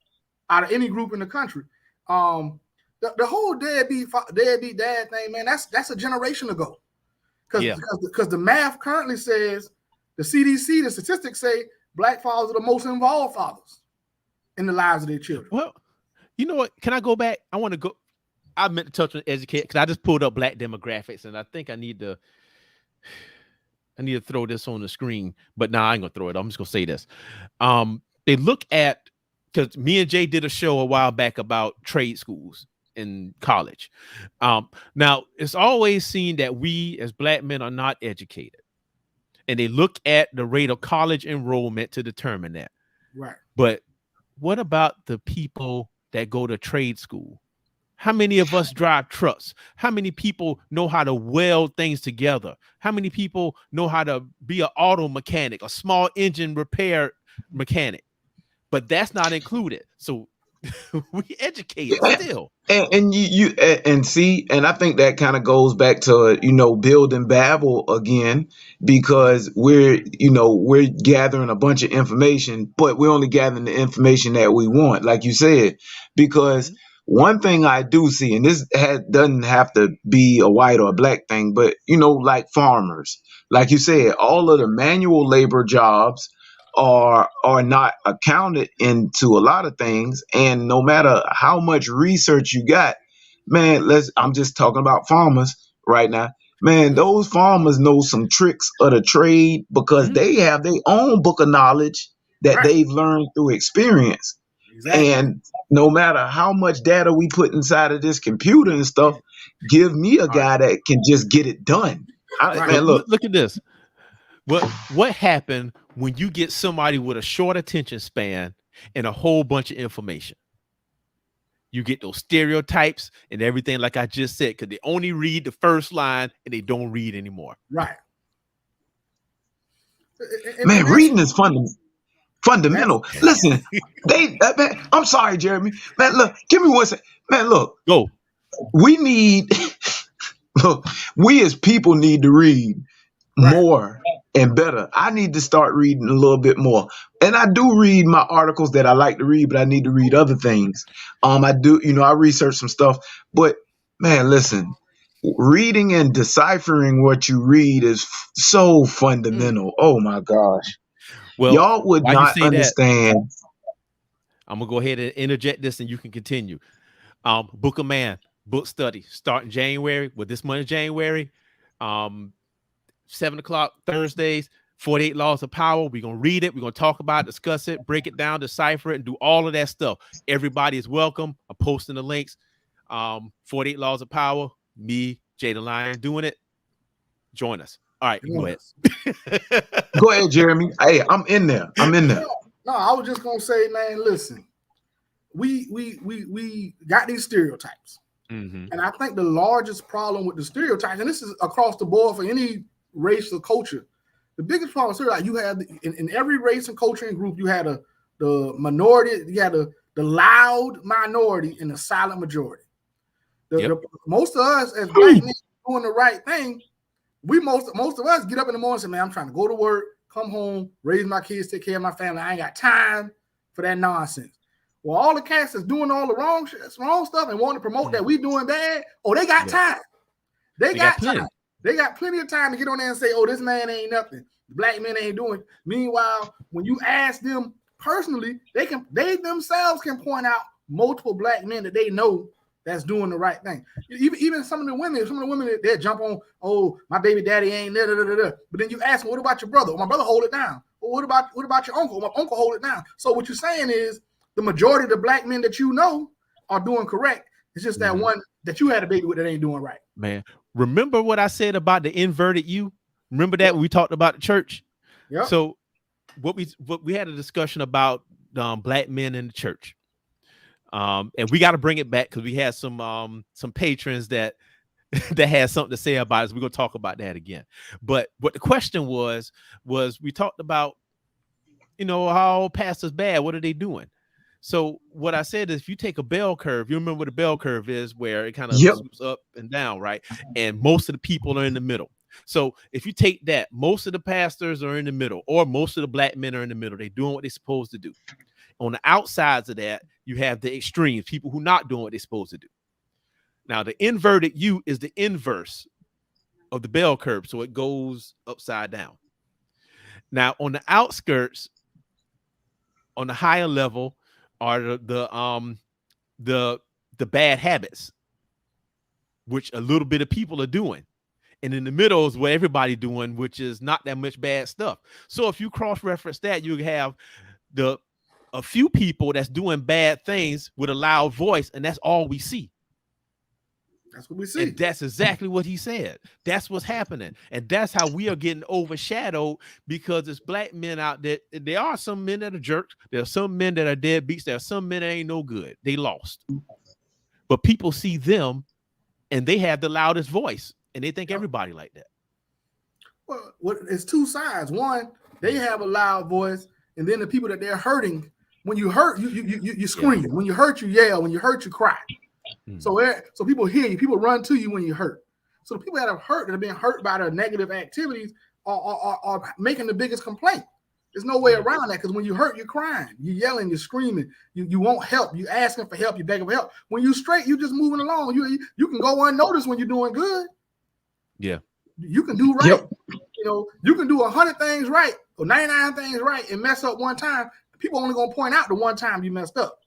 out of any group in the country. The whole deadbeat dad thing, man, that's a generation ago. Because the math currently says, the CDC, the statistics say Black fathers are the most involved fathers in the lives of their children. Well, you know what? Can I go back? I want to go. I meant to touch on educate because I just pulled up Black demographics, and I think I need to throw this on the screen. But now I ain't gonna throw it. I'm just gonna say this. They look at, because me and Jay did a show a while back about trade schools in college. Now it's always seen that we as Black men are not educated, and they look at the rate of college enrollment to determine that. Right. But what about the people that go to trade school? How many of us drive trucks? How many people know how to weld things together? How many people know how to be an auto mechanic, a small engine repair mechanic? But that's not included. So we educate still. And you see, and I think that kind of goes back to, you know, building Babel again, because we're gathering a bunch of information, but we're only gathering the information that we want, like you said, because one thing I do see, and this doesn't have to be a white or a Black thing, but, you know, like farmers, like you said, all of the manual labor jobs are not accounted into a lot of things. And no matter how much research you got, man, I'm just talking about farmers right now. Man, those farmers know some tricks of the trade because they have their own book of knowledge that they've learned through experience. Exactly. And no matter how much data we put inside of this computer and stuff, give me a guy that can just get it done. Right. Man, look. Look at this. What happened when you get somebody with a short attention span and a whole bunch of information? You get those stereotypes and everything, like I just said, because they only read the first line and they don't read anymore. Right. Man, reading is fundamental. Listen, man, I'm sorry, Jeremy. Man, look, give me one second. Man, look. Go. We need, look, we as people need to read more and better. I need to start reading a little bit more. And I do read my articles that I like to read, but I need to read other things. I do, I research some stuff. But man, listen, reading and deciphering what you read is so fundamental. Oh my gosh. Well, y'all would not understand. I'm gonna go ahead and interject this and you can continue. Book of Man, book study, starting January, this month of January. 7 o'clock Thursdays, 48 Laws of Power. We're going to read it. We're going to talk about it, discuss it, break it down, decipher it, and do all of that stuff. Everybody is welcome. I'm posting the links. 48 Laws of Power, me, Jay the Lion, doing it. Join us. All right, go ahead. Go ahead, Jeremy. Hey, I'm in there. No, I was just going to say, man, listen, we got these stereotypes. Mm-hmm. And I think the largest problem with the stereotypes, and this is across the board for any race or culture, the biggest problem is like you have in every race and culture and group, you had the minority, you had the loud minority and the silent majority. Most of us as black men doing the right thing, most of us get up in the morning and say, man, I'm trying to go to work, come home, raise my kids, take care of my family. I ain't got time for that nonsense. Well, all the cats that's doing all the wrong stuff and want to promote that we doing bad, they got time. They got time. They got plenty of time to get on there and say, this man ain't nothing. The black men ain't doing it. Meanwhile, when you ask them personally, they themselves can point out multiple black men that they know that's doing the right thing. Even some of the women that jump on, my baby daddy ain't da, da, da, da. But then you ask them, what about your brother? My brother hold it down. Well, what about your uncle? My uncle hold it down. So what you're saying is the majority of the black men that you know are doing correct. It's just that one that you had a baby with that ain't doing right. Man, remember what I said about the inverted U? Remember that when we talked about the church? Yeah. So what we had a discussion about black men in the church. And we got to bring it back because we had some patrons that had something to say about it. So we're gonna talk about that again. But what the question was we talked about, how pastors bad, what are they doing? So what I said is if you take a bell curve, you remember what a bell curve is, where it kind of swoops up and down, right? And most of the people are in the middle. So if you take that, most of the pastors are in the middle, or most of the black men are in the middle. They're doing what they're supposed to do. On the outsides of that, you have the extremes, people who are not doing what they're supposed to do. Now, the inverted U is the inverse of the bell curve, so it goes upside down. Now, on the outskirts, on the higher level, are the bad habits, which a little bit of people are doing. And in the middle is what everybody doing, which is not that much bad stuff. So if you cross-reference that, you have a few people that's doing bad things with a loud voice, and that's all we see. That's what we see. And that's exactly what he said. That's what's happening. And that's how we are getting overshadowed, because there's black men out there. There are some men that are jerks. There are some men that are deadbeats. There are some men that ain't no good. They lost. But people see them and they have the loudest voice, and they think everybody like that. Well, it's two sides. One, they have a loud voice, and then the people that they're hurting, when you hurt, you scream. Yeah. When you hurt, you yell. When you hurt, you cry. So people hear you. People run to you when you hurt. So the people that are being hurt by their negative activities are making the biggest complaint. There's no way around that, because when you hurt, you're crying, you're yelling, you're screaming, you want help, you asking for help, you begging for help. When you straight, you just moving along. You can go unnoticed when you're doing good. Yeah, you can do right. Yep. You can do 100 things right or 99 things right and mess up one time. People only gonna point out the one time you messed up,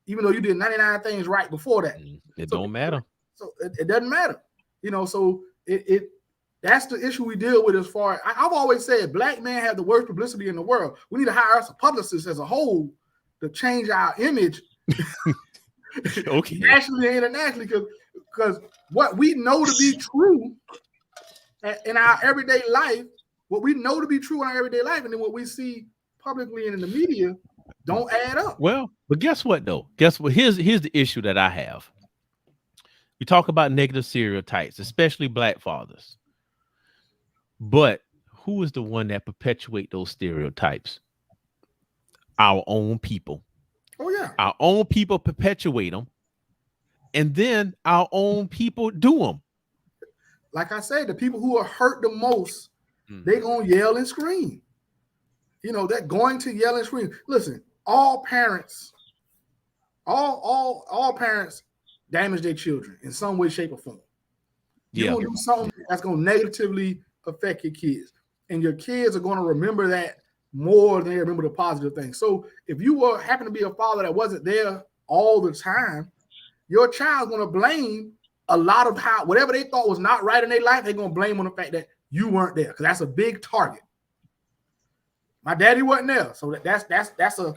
even though you did 99 things right before that. It don't matter. So it doesn't matter. So that's the issue we deal with. As far I've always said, black men have the worst publicity in the world. We need to hire us a publicist as a whole to change our image Okay. nationally and internationally, because what we know to be true in our everyday life, what we know to be true in our everyday life, and then what we see publicly and in the media don't add up. Well, but guess what though? Guess what? Here's the issue that I have. We talk about negative stereotypes, especially black fathers. But who is the one that perpetuate those stereotypes? Our own people. Oh yeah. Our own people perpetuate them, and then our own people do them. Like I said, the people who are hurt the most, they gonna yell and scream. You know, they're going to yell and scream. Listen, all parents damage their children in some way, shape, or form. You're gonna do something that's gonna negatively affect your kids, and your kids are gonna remember that more than they remember the positive things. So if you happen to be a father that wasn't there all the time, your child's gonna blame a lot of whatever they thought was not right in their life. They're gonna blame on the fact that you weren't there, because that's a big target. My daddy wasn't there, so that's a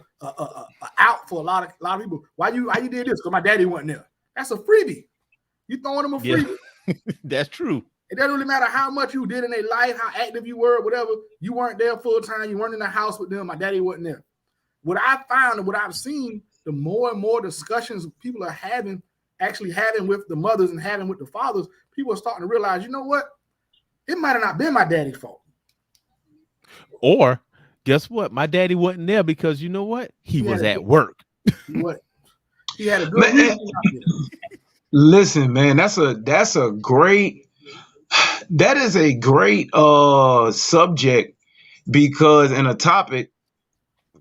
out for a lot of people. Why you did this? Because my daddy wasn't there. That's a freebie. You throwing them a freebie. That's true. It doesn't really matter how much you did in their life, how active you were, whatever. You weren't there full time. You weren't in the house with them. My daddy wasn't there. What I found and what I've seen, the more and more discussions people are actually having with the mothers and having with the fathers, people are starting to realize, you know what? It might have not been my daddy's fault. Or guess what? My daddy wasn't there because you know what? He was at work. What? He had a good reason. Listen, man, that is a great subject, because in a topic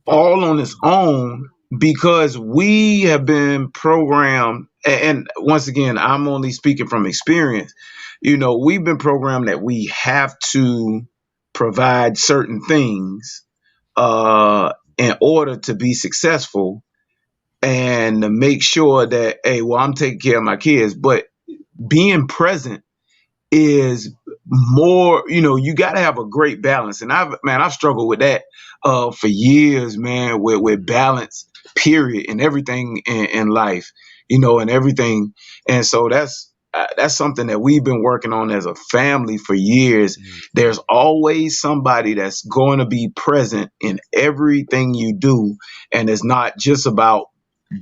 all on its own, because we have been programmed, and once again, I'm only speaking from experience. You know, we've been programmed that we have to provide certain things in order to be successful and to make sure that, hey, well, I'm taking care of my kids. But being present is more, you know, you got to have a great balance. And I've struggled with that for years, man, with balance, period, and everything in life, you know, and everything. And so that's something that we've been working on as a family for years. There's always somebody that's going to be present in everything you do. And it's not just about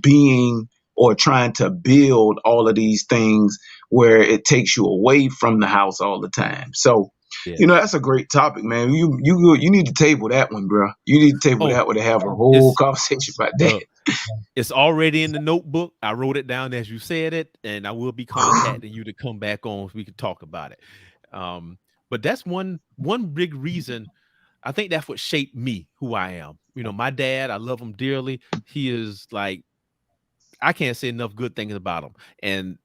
being or trying to build all of these things where it takes you away from the house all the time. So, you know, that's a great topic, man. You need to table that one, bro. You need to table that one to have a whole conversation about that. It's already in the notebook. I wrote it down as you said it, and I will be contacting you to come back on so we can talk about it. But that's one big reason. I think that's what shaped me, who I am. You know, my dad, I love him dearly. He is like, I can't say enough good things about him. And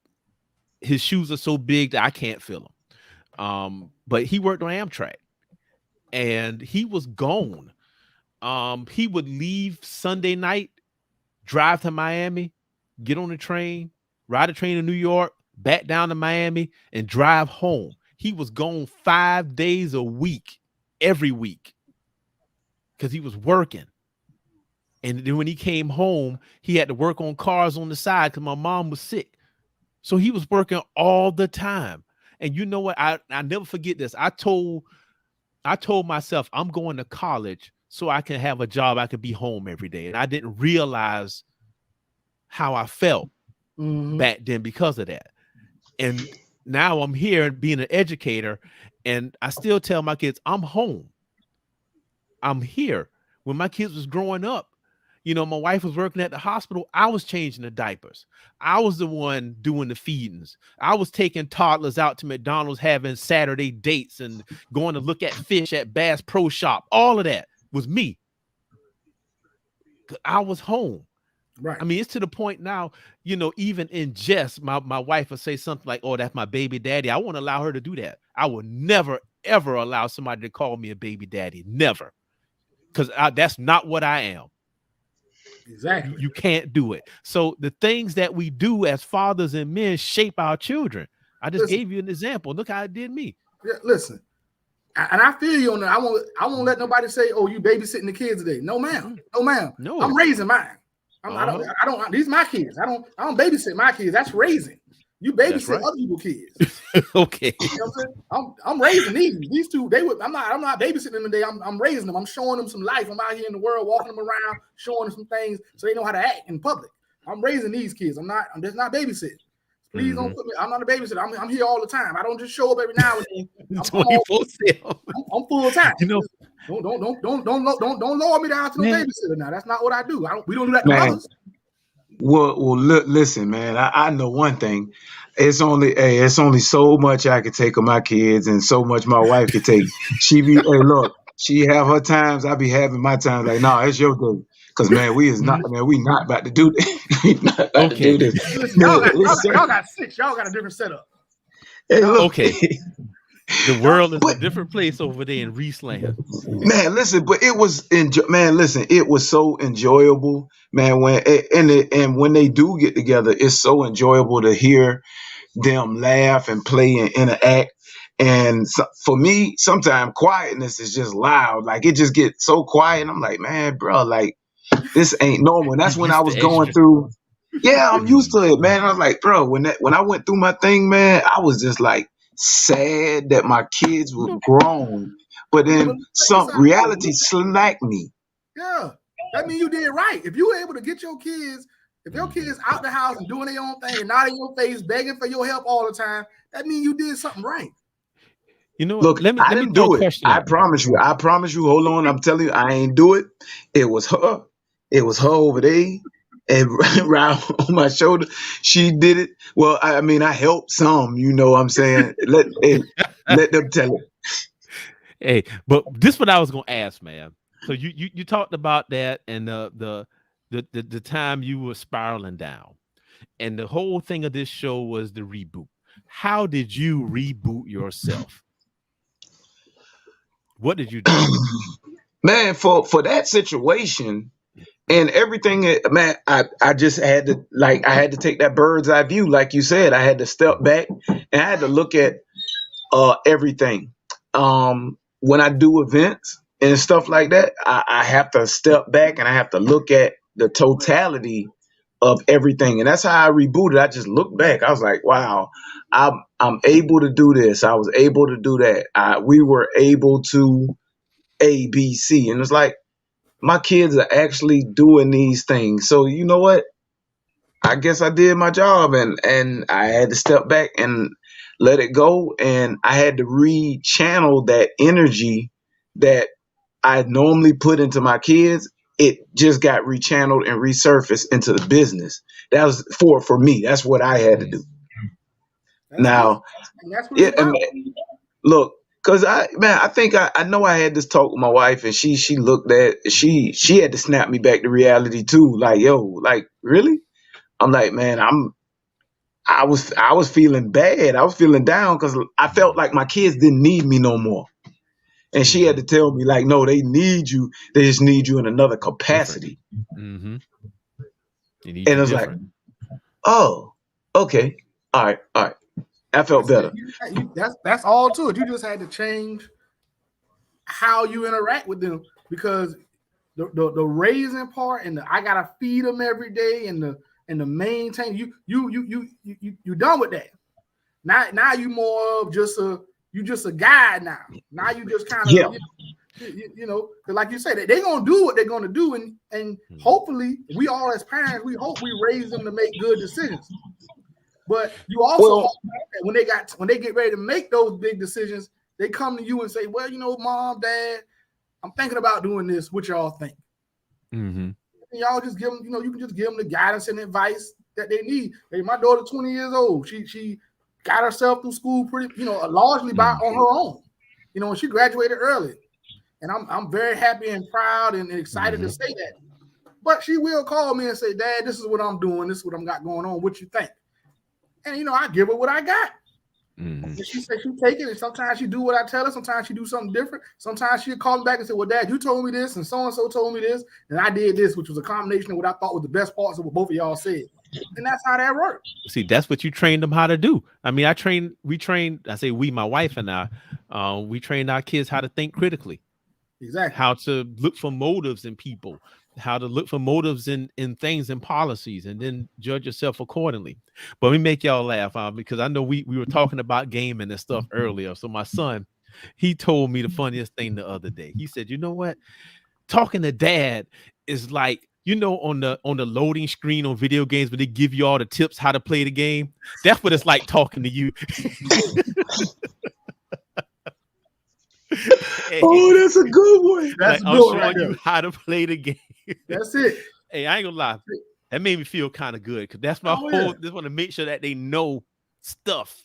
his shoes are so big that I can't fill them. But he worked on Amtrak, and he was gone. He would leave Sunday night, drive to Miami, get on the train, ride a train to New York, back down to Miami, and drive home. He was gone 5 days a week, every week, because he was working. And then when he came home, he had to work on cars on the side because my mom was sick. So he was working all the time. And you know what? I never forget this. I told myself I'm going to college so I can have a job. I could be home every day. And I didn't realize how I felt back then because of that. And now I'm here being an educator, and I still tell my kids I'm home. I'm here. When my kids was growing up, you know, my wife was working at the hospital. I was changing the diapers. I was the one doing the feedings. I was taking toddlers out to McDonald's, having Saturday dates and going to look at fish at Bass Pro Shop. All of that was me. I was home. Right. I mean, it's to the point now, you know, even in jest, my wife will say something like, oh, that's my baby daddy. I won't allow her to do that. I will never, ever allow somebody to call me a baby daddy. Never. Because that's not what I am. Exactly. You can't do it. So the things that we do as fathers and men shape our children. I just gave you an example. Look how it did me. Yeah, listen, and I feel you on that. I won't let nobody say, "Oh, you babysitting the kids today." No, ma'am. No, ma'am. No. I'm raising mine. I don't. These my kids. I don't babysit my kids. That's raising. You babysit other people's kids. Okay. You know what I'm saying? I'm raising these two. I'm not babysitting them today. I'm raising them. I'm showing them some life. I'm out here in the world, walking them around, showing them some things so they know how to act in public. I'm raising these kids. I'm just not babysitting. Please don't put me. I'm not a babysitter. I'm here all the time. I don't just show up every now and then. I'm 24/7. I'm full time. You know, don't lower me down to no babysitter now. That's not what I do. We don't do that to mothers. Well, listen, man. I know one thing. It's only so much I can take of my kids, and so much my wife can take. She have her times. I be having my times. Like, no, it's your day. Because man, we not about to do this. We not about to do this. Listen, y'all got 6. Y'all got a different setup. Hey, look. Okay. The world is a different place over there in Reesland. Man, listen, but it was it was so enjoyable, man. When they do get together, it's so enjoyable to hear them laugh and play and interact. And so, for me, sometimes quietness is just loud. Like it just gets so quiet. And I'm like, man, bro, like this ain't normal. And that's when I was going through. Yeah, I'm used to it, man. I was like, bro, when I went through my thing, man, I was just like sad that my kids were grown, but then some reality slacked me. Yeah, that means you did right. If you were able to get your kids, if your kids out the house and doing their own thing and not in your face, begging for your help all the time, that means you did something right. You know, look, I didn't do it. I promise you. Hold on, I'm telling you, I ain't do it. It was her. It was her over there. And right on my shoulder, she did it. Well, I mean, I helped some, you know what I'm saying? Let them tell it. Hey, but this is what I was gonna ask, man. So you talked about that and the time you were spiraling down. And the whole thing of this show was the reboot. How did you reboot yourself? What did you do? Man, for that situation, and everything, man, I just had to take that bird's eye view, like you said. I had to step back and I had to look at everything. When I do events and stuff like that, I have to step back and I have to look at the totality of everything. And that's how I rebooted. I just looked back. I was like, wow, I'm able to do this. I was able to do that. We were able to A, B, C. And it's like, my kids are actually doing these things. So you know what? I guess I did my job, and I had to step back and let it go. And I had to rechannel that energy that I normally put into my kids. It just got rechanneled and resurfaced into the business. That was for me. That's what I had to do. Now, look. Cause I think I know I had this talk with my wife, and she had to snap me back to reality too. Like, yo, like really? I'm like, man, I was feeling bad. I was feeling down because I felt like my kids didn't need me no more. And she had to tell me, like, no, they need you. They just need you in another capacity. Mm-hmm. And it was like, oh, okay, all right. I felt better. That's all to it. You just had to change how you interact with them, because the raising part and I gotta feed them every day and the maintain you done with that. Now you more of just a guide now. Now you just kind of you know, because like you said, they're gonna do what they're gonna do, and hopefully we all as parents, we hope we raise them to make good decisions. But you also hope that when they get ready to make those big decisions, they come to you and say, well, you know, Mom, Dad, I'm thinking about doing this. What y'all think? Mm-hmm. And y'all just give them, you know, you can just give them the guidance and advice that they need. Hey, my daughter's 20 years old. She got herself through school pretty, you know, largely on her own. You know, she graduated early. And I'm very happy and proud and excited to say that. But she will call me and say, Dad, this is what I'm doing. This is what I'm got going on. What you think? And, you know, I give her what I got. Mm-hmm. And she said she take it, and sometimes she do what I tell her. Sometimes she do something different. Sometimes she'll call me back and say, well, Dad, you told me this, and so-and-so told me this, and I did this, which was a combination of what I thought was the best parts of what both of y'all said. And that's how that works. See, that's what you trained them how to do. I mean, my wife and I, we trained our kids how to think critically. Exactly. How to look for motives in people, how to look for motives in things and policies, and then judge yourself accordingly. But let me make y'all laugh, because I know we were talking about gaming and stuff earlier. So my son, he told me the funniest thing the other day. He said, you know what? Talking to dad is like, on the loading screen on video games where they give you all the tips how to play the game. That's what it's like talking to you. Hey, Oh, that's a good one. That's like, a I'm good one showing right you there. how to play the game. That's it. Hey, I ain't gonna lie. That made me feel kind of good because that's my Oh, whole. yeah. Just want to make sure that they know stuff.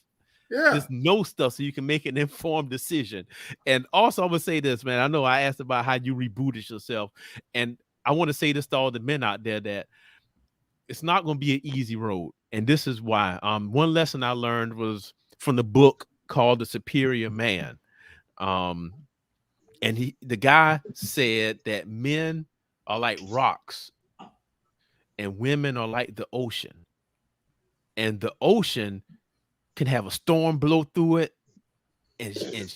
Yeah. Just know stuff so you can make an informed decision. And also, I'm gonna say this, man. I know I asked about how you rebooted yourself, and I want to say this to all the men out there that it's not gonna be an easy road. And this is why. One lesson I learned was from the book called The Superior Man. And the guy said that men are like rocks and women are like the ocean. And the ocean can have a storm blow through it and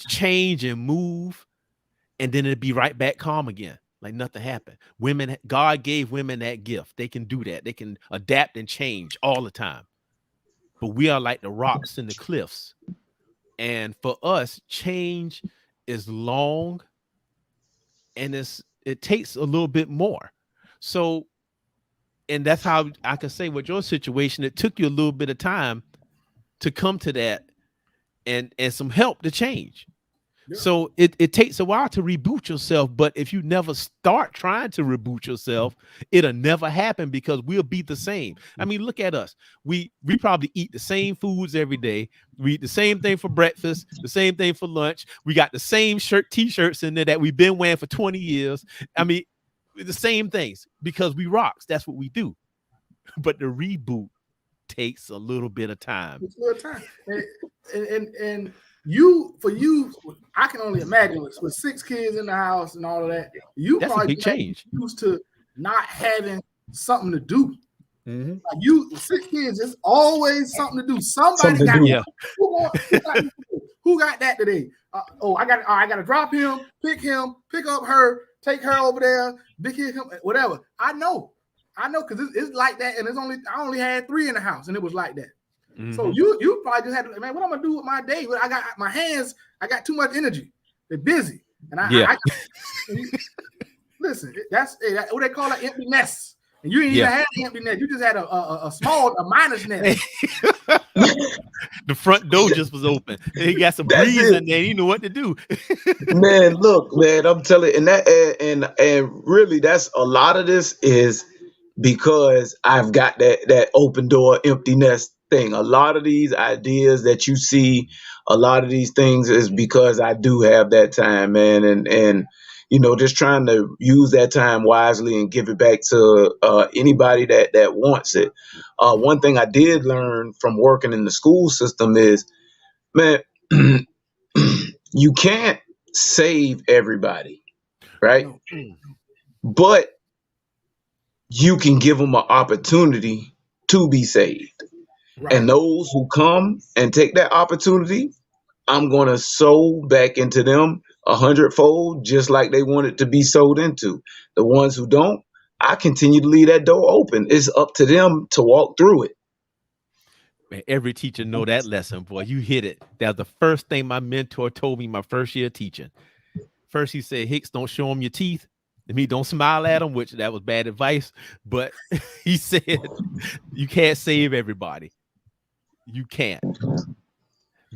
change and move, and then it'd be right back calm again, like nothing happened. Women, God gave women that gift. They can do that. They can adapt and change all the time. But we are like the rocks and the cliffs. And for us, change is long, and it takes a little bit more. So, and that's how I can say with your situation, it took you a little bit of time to come to that and some help to change. Yeah. So it takes a while to reboot yourself, but if you never start trying to reboot yourself, it'll never happen because we'll be the same. I mean, look at us. We probably eat the same foods every day. We eat the same thing for breakfast, the same thing for lunch. We got the same t-shirts in there that we've been wearing for 20 years. I mean, the same things because we rocks. That's what we do. But the reboot takes a little bit of time. It's a little time. And for you, I can only imagine with 6 kids in the house and all of that, That's a big change. Used to not having something to do. Mm-hmm. Like you, 6 kids, it's always something to do. Somebody got yeah. Who got that today? I got to drop him, pick up her, take her over there, big him, whatever. I know, because it's like that, and I only had 3 in the house, and it was like that. Mm-hmm. So you probably just had to, man, what I'm gonna do with my day? I got my hands, I got too much energy. They're busy, and listen. That's what they call an empty nest. And you didn't even have an empty nest. You just had a minus nest. The front door just was open. And he got some breeze in there. He knew what to do. Man, look, man, I'm telling you, and really, that's a lot of this is because I've got that open door, empty nest thing. A lot of these ideas that you see, a lot of these things is because I do have that time, man, and just trying to use that time wisely and give it back to anybody that wants it. One thing I did learn from working in the school system is, man, you can't save everybody, right? But you can give them an opportunity to be saved. Right. And those who come and take that opportunity, I'm going to sow back into them 100-fold, just like they want it to be sold into. The ones who don't, I continue to leave that door open. It's up to them to walk through it. Man, every teacher know that lesson, boy. You hit it. That was the first thing my mentor told me my first year teaching. First, he said, Hicks, don't show them your teeth. I mean, don't smile at them, which that was bad advice. But he said, you can't save everybody. You can't.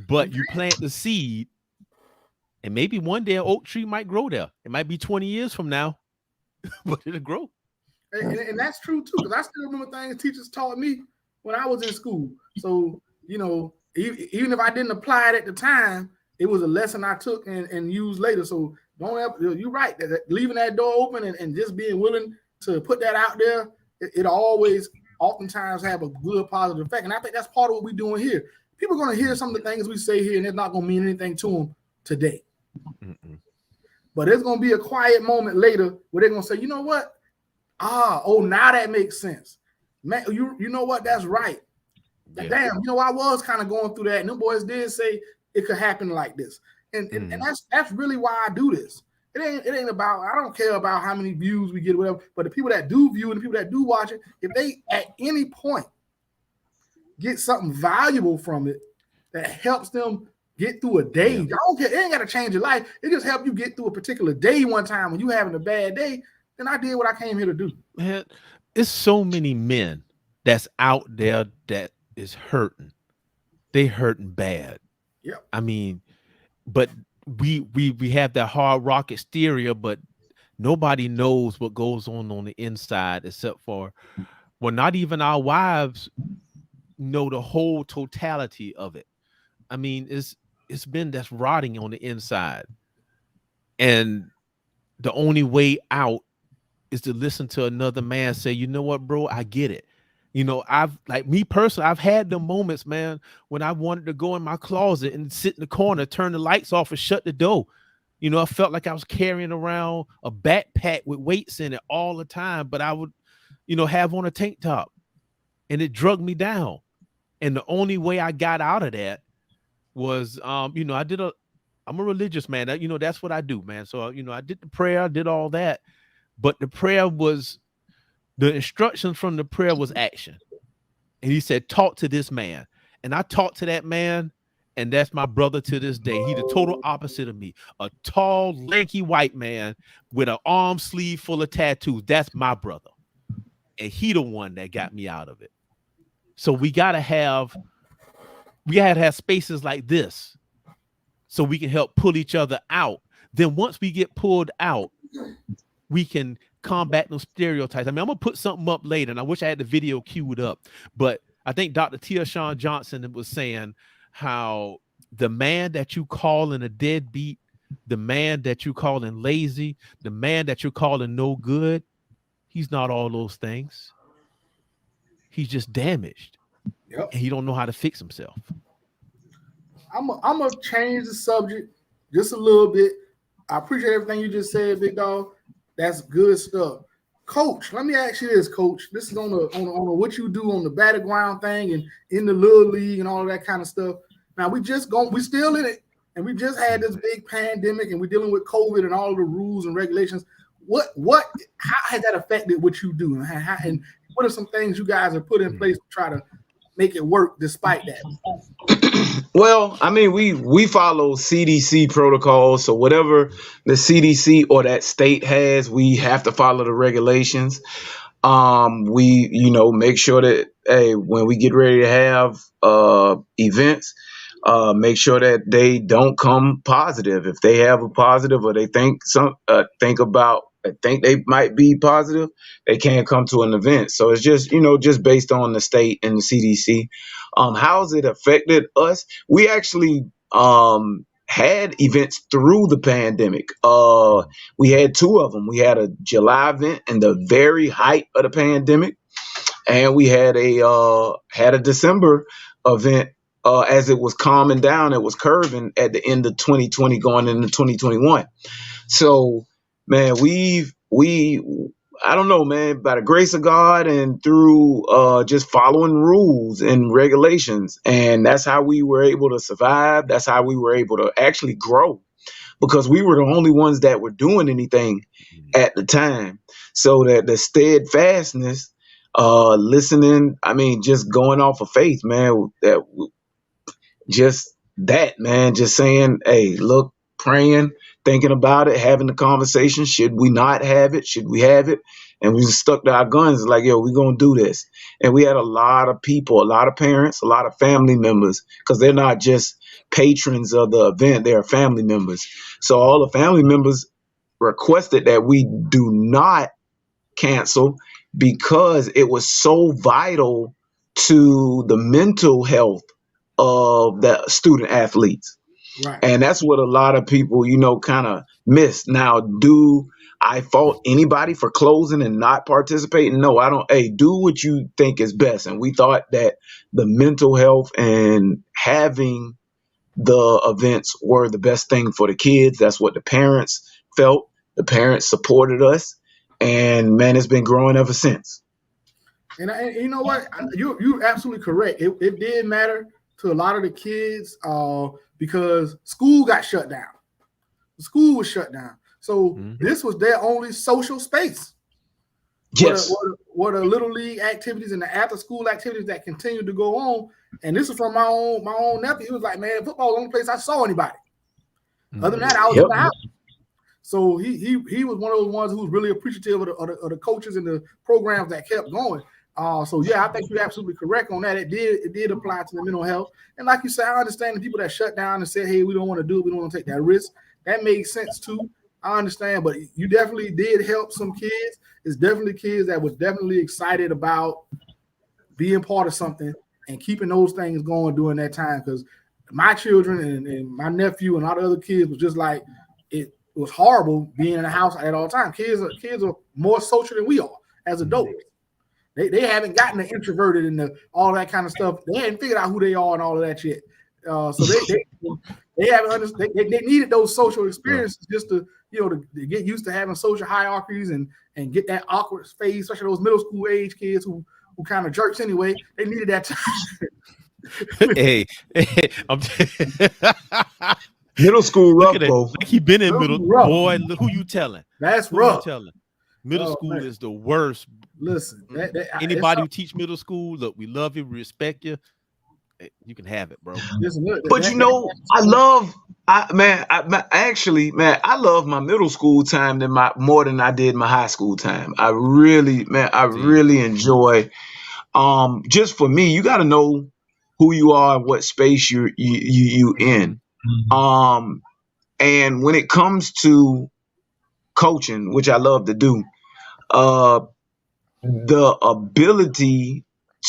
But you plant the seed, and maybe one day an oak tree might grow there. It might be 20 years from now, but it'll grow. And that's true, too, because I still remember things teachers taught me when I was in school. So, even if I didn't apply it at the time, it was a lesson I took and used later. So you're right, that leaving that door open and just being willing to put that out there, it always oftentimes have a good positive effect. And I think that's part of what we're doing here. People are going to hear some of the things we say here, and it's not going to mean anything to them today. Mm-mm. But there's going to be a quiet moment later where they're going to say, you know what? Now that makes sense. Man, you know what? That's right. Yeah. Damn, I was kind of going through that, and them boys did say it could happen like this. And that's really why I do this. It ain't about, I don't care about how many views we get, whatever, but the people that do view and the people that do watch it, if they at any point get something valuable from it that helps them get through a day, I don't care, it ain't got to change your life. It just help you get through a particular day one time when you having a bad day, then I did what I came here to do. Man, it's so many men that's out there that is hurting. They hurting bad. Yeah. I mean, but we have that hard rock exterior, but nobody knows what goes on the inside except for, well, not even our wives know the whole totality of it. I mean, it's been that's rotting on the inside, and the only way out is to listen to another man say, you know what, bro, I get it. You know, I've, like me personally, I've had the moments, man, when I wanted to go in my closet and sit in the corner, turn the lights off and shut the door. You know, I felt like I was carrying around a backpack with weights in it all the time, but I would, you know, have on a tank top, and it drugged me down. And the only way I got out of that was, you know, I'm a religious man. You know, that's what I do, man. So, you know, I did the prayer, I did all that, but the prayer was, the instructions from the prayer was action. And he said, talk to this man. And I talked to that man, and that's my brother to this day. He the total opposite of me. A tall, lanky white man with an arm sleeve full of tattoos. That's my brother. And he the one that got me out of it. So we gotta have spaces like this so we can help pull each other out. Then once we get pulled out, we can combat those stereotypes. I mean, I'm gonna put something up later, and I wish I had the video queued up, but I think Dr. Tia Shawn Johnson was saying how the man that you calling a deadbeat, the man that you calling lazy, the man that you're calling no good, he's not all those things. He's just damaged. Yep. And he don't know how to fix himself. I'm gonna change the subject just a little bit. I appreciate everything you just said, big dog. That's good stuff. Coach, let me ask you this, Coach. This is on what you do on the battleground thing and in the little league and all of that kind of stuff. Now we still in it, and we just had this big pandemic, and we're dealing with COVID and all of the rules and regulations. How has that affected what you do, and what are some things you guys have put in place to try to make it work despite that? Well, I mean, we follow CDC protocols, so whatever the CDC or that state has, we have to follow the regulations. We, you know, make sure that, hey, when we get ready to have events, make sure that they don't come positive. If they have a positive or they think they might be positive, they can't come to an event. So it's just, you know, just based on the state and the CDC. How's it affected us? We actually had events through the pandemic. We had two of them. We had a July event in the very height of the pandemic, and we had a December event as it was calming down. It was curving at the end of 2020 going into 2021. So, man, I don't know, man, by the grace of God and through just following rules and regulations. And that's how we were able to survive. That's how we were able to actually grow, because we were the only ones that were doing anything at the time. So that the steadfastness, listening, I mean, just going off of faith, man, just saying, hey, look, praying, thinking about it, having the conversation. Should we not have it? Should we have it? And we just stuck to our guns, like, yo, we're going to do this. And we had a lot of people, a lot of parents, a lot of family members, because they're not just patrons of the event, they're family members. So all the family members requested that we do not cancel, because it was so vital to the mental health of the student athletes. Right. And that's what a lot of people, you know, kind of miss. Now, do I fault anybody for closing and not participating? No, I don't. Hey, do what you think is best. And we thought that the mental health and having the events were the best thing for the kids. That's what the parents felt. The parents supported us. And, man, it's been growing ever since. And you know what? You're absolutely correct. It did matter to a lot of the kids because school got shut down. The school was shut down. So this was their only social space. Yes. What are little league activities and the after school activities that continue to go on. And this is from my own nephew. He was like, man, football was the only place I saw anybody. Other than that, I was in the house. So he was one of those ones who was really appreciative of the coaches and the programs that kept going. So yeah, I think you're absolutely correct on that. It did apply to the mental health. And like you said, I understand the people that shut down and said, hey, we don't want to do it. We don't want to take that risk. That made sense too. I understand, but you definitely did help some kids. It's definitely kids that was definitely excited about being part of something and keeping those things going during that time. Because my children and my nephew and all the other kids was just like, it was horrible being in the house at all times. Kids are more social than we are as adults. They haven't gotten the introverted and all that kind of stuff. They hadn't figured out who they are and all of that yet. So they haven't understood. They needed those social experiences just to to get used to having social hierarchies and get that awkward phase, especially those middle school age kids who kind of jerks anyway. They needed that time. hey, I'm middle school rough, bro. Like he been in middle rough. Boy, look who you telling. That's who rough. You telling. Middle school man. is the worst. Listen, anybody who teach middle school, look, we love you, we respect you. You can have it, bro. Listen, but I love my middle school time more than I did my high school time. I really enjoy. Just for me, you got to know who you are and what space you in. And when it comes to coaching, which I love to do, the ability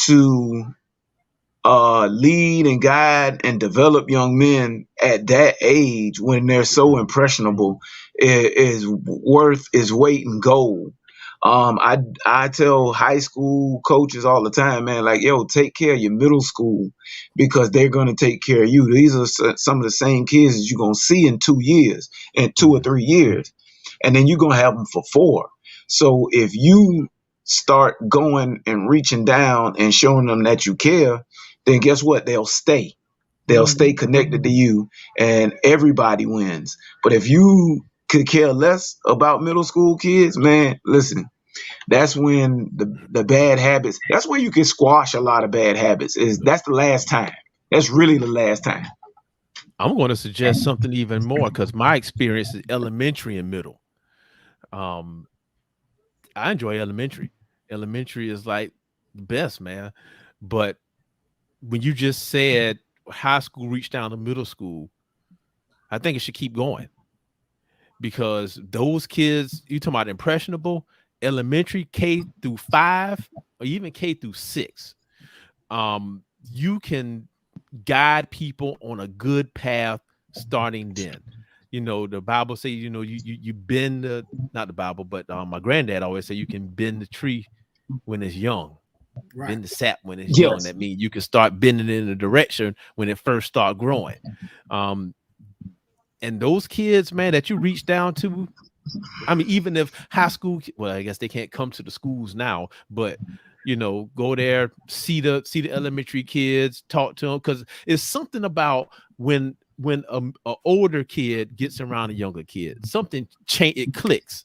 to lead and guide and develop young men at that age when they're so impressionable is worth its weight in gold. I tell high school coaches all the time, man, like, yo, take care of your middle school because they're going to take care of you. These are some of the same kids that you're going to see in 2 years, in 2 or 3 years. And then you're going to have them for 4. So if you start going and reaching down and showing them that you care, then guess what? They'll stay. They'll stay connected to you and everybody wins. But if you could care less about middle school kids, man, listen, that's when the bad habits, that's where you can squash a lot of bad habits. That's the last time. That's really the last time. I'm going to suggest something even more because my experience is elementary and middle. I enjoy elementary. Elementary is like the best, man. But when you just said high school reached down to middle school, I think it should keep going because those kids, you talking about impressionable, elementary K through 5 or even K through 6, you can guide people on a good path starting then. The Bible says, you bend not the Bible, but my granddad always said you can bend the tree when it's young. Right. Bend the sap when it's young. That means you can start bending it in a direction when it first start growing. And those kids, man, that you reach down to, I mean, even if high school, well, I guess they can't come to the schools now, but go there, see the elementary kids, talk to them, because it's something about when a older kid gets around a younger kid, something it clicks,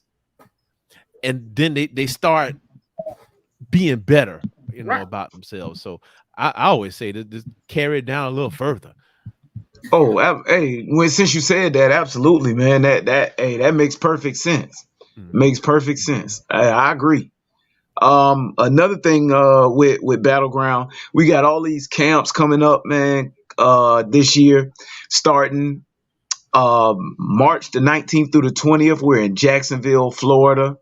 and then they start being better, about themselves. So I always say that just carry it down a little further. Oh, hey, since you said that, absolutely, man, that makes perfect sense. Makes perfect sense. I agree. Another thing with Battleground, we got all these camps coming up, man, this year, starting March the 19th through the 20th. We're in Jacksonville, Florida.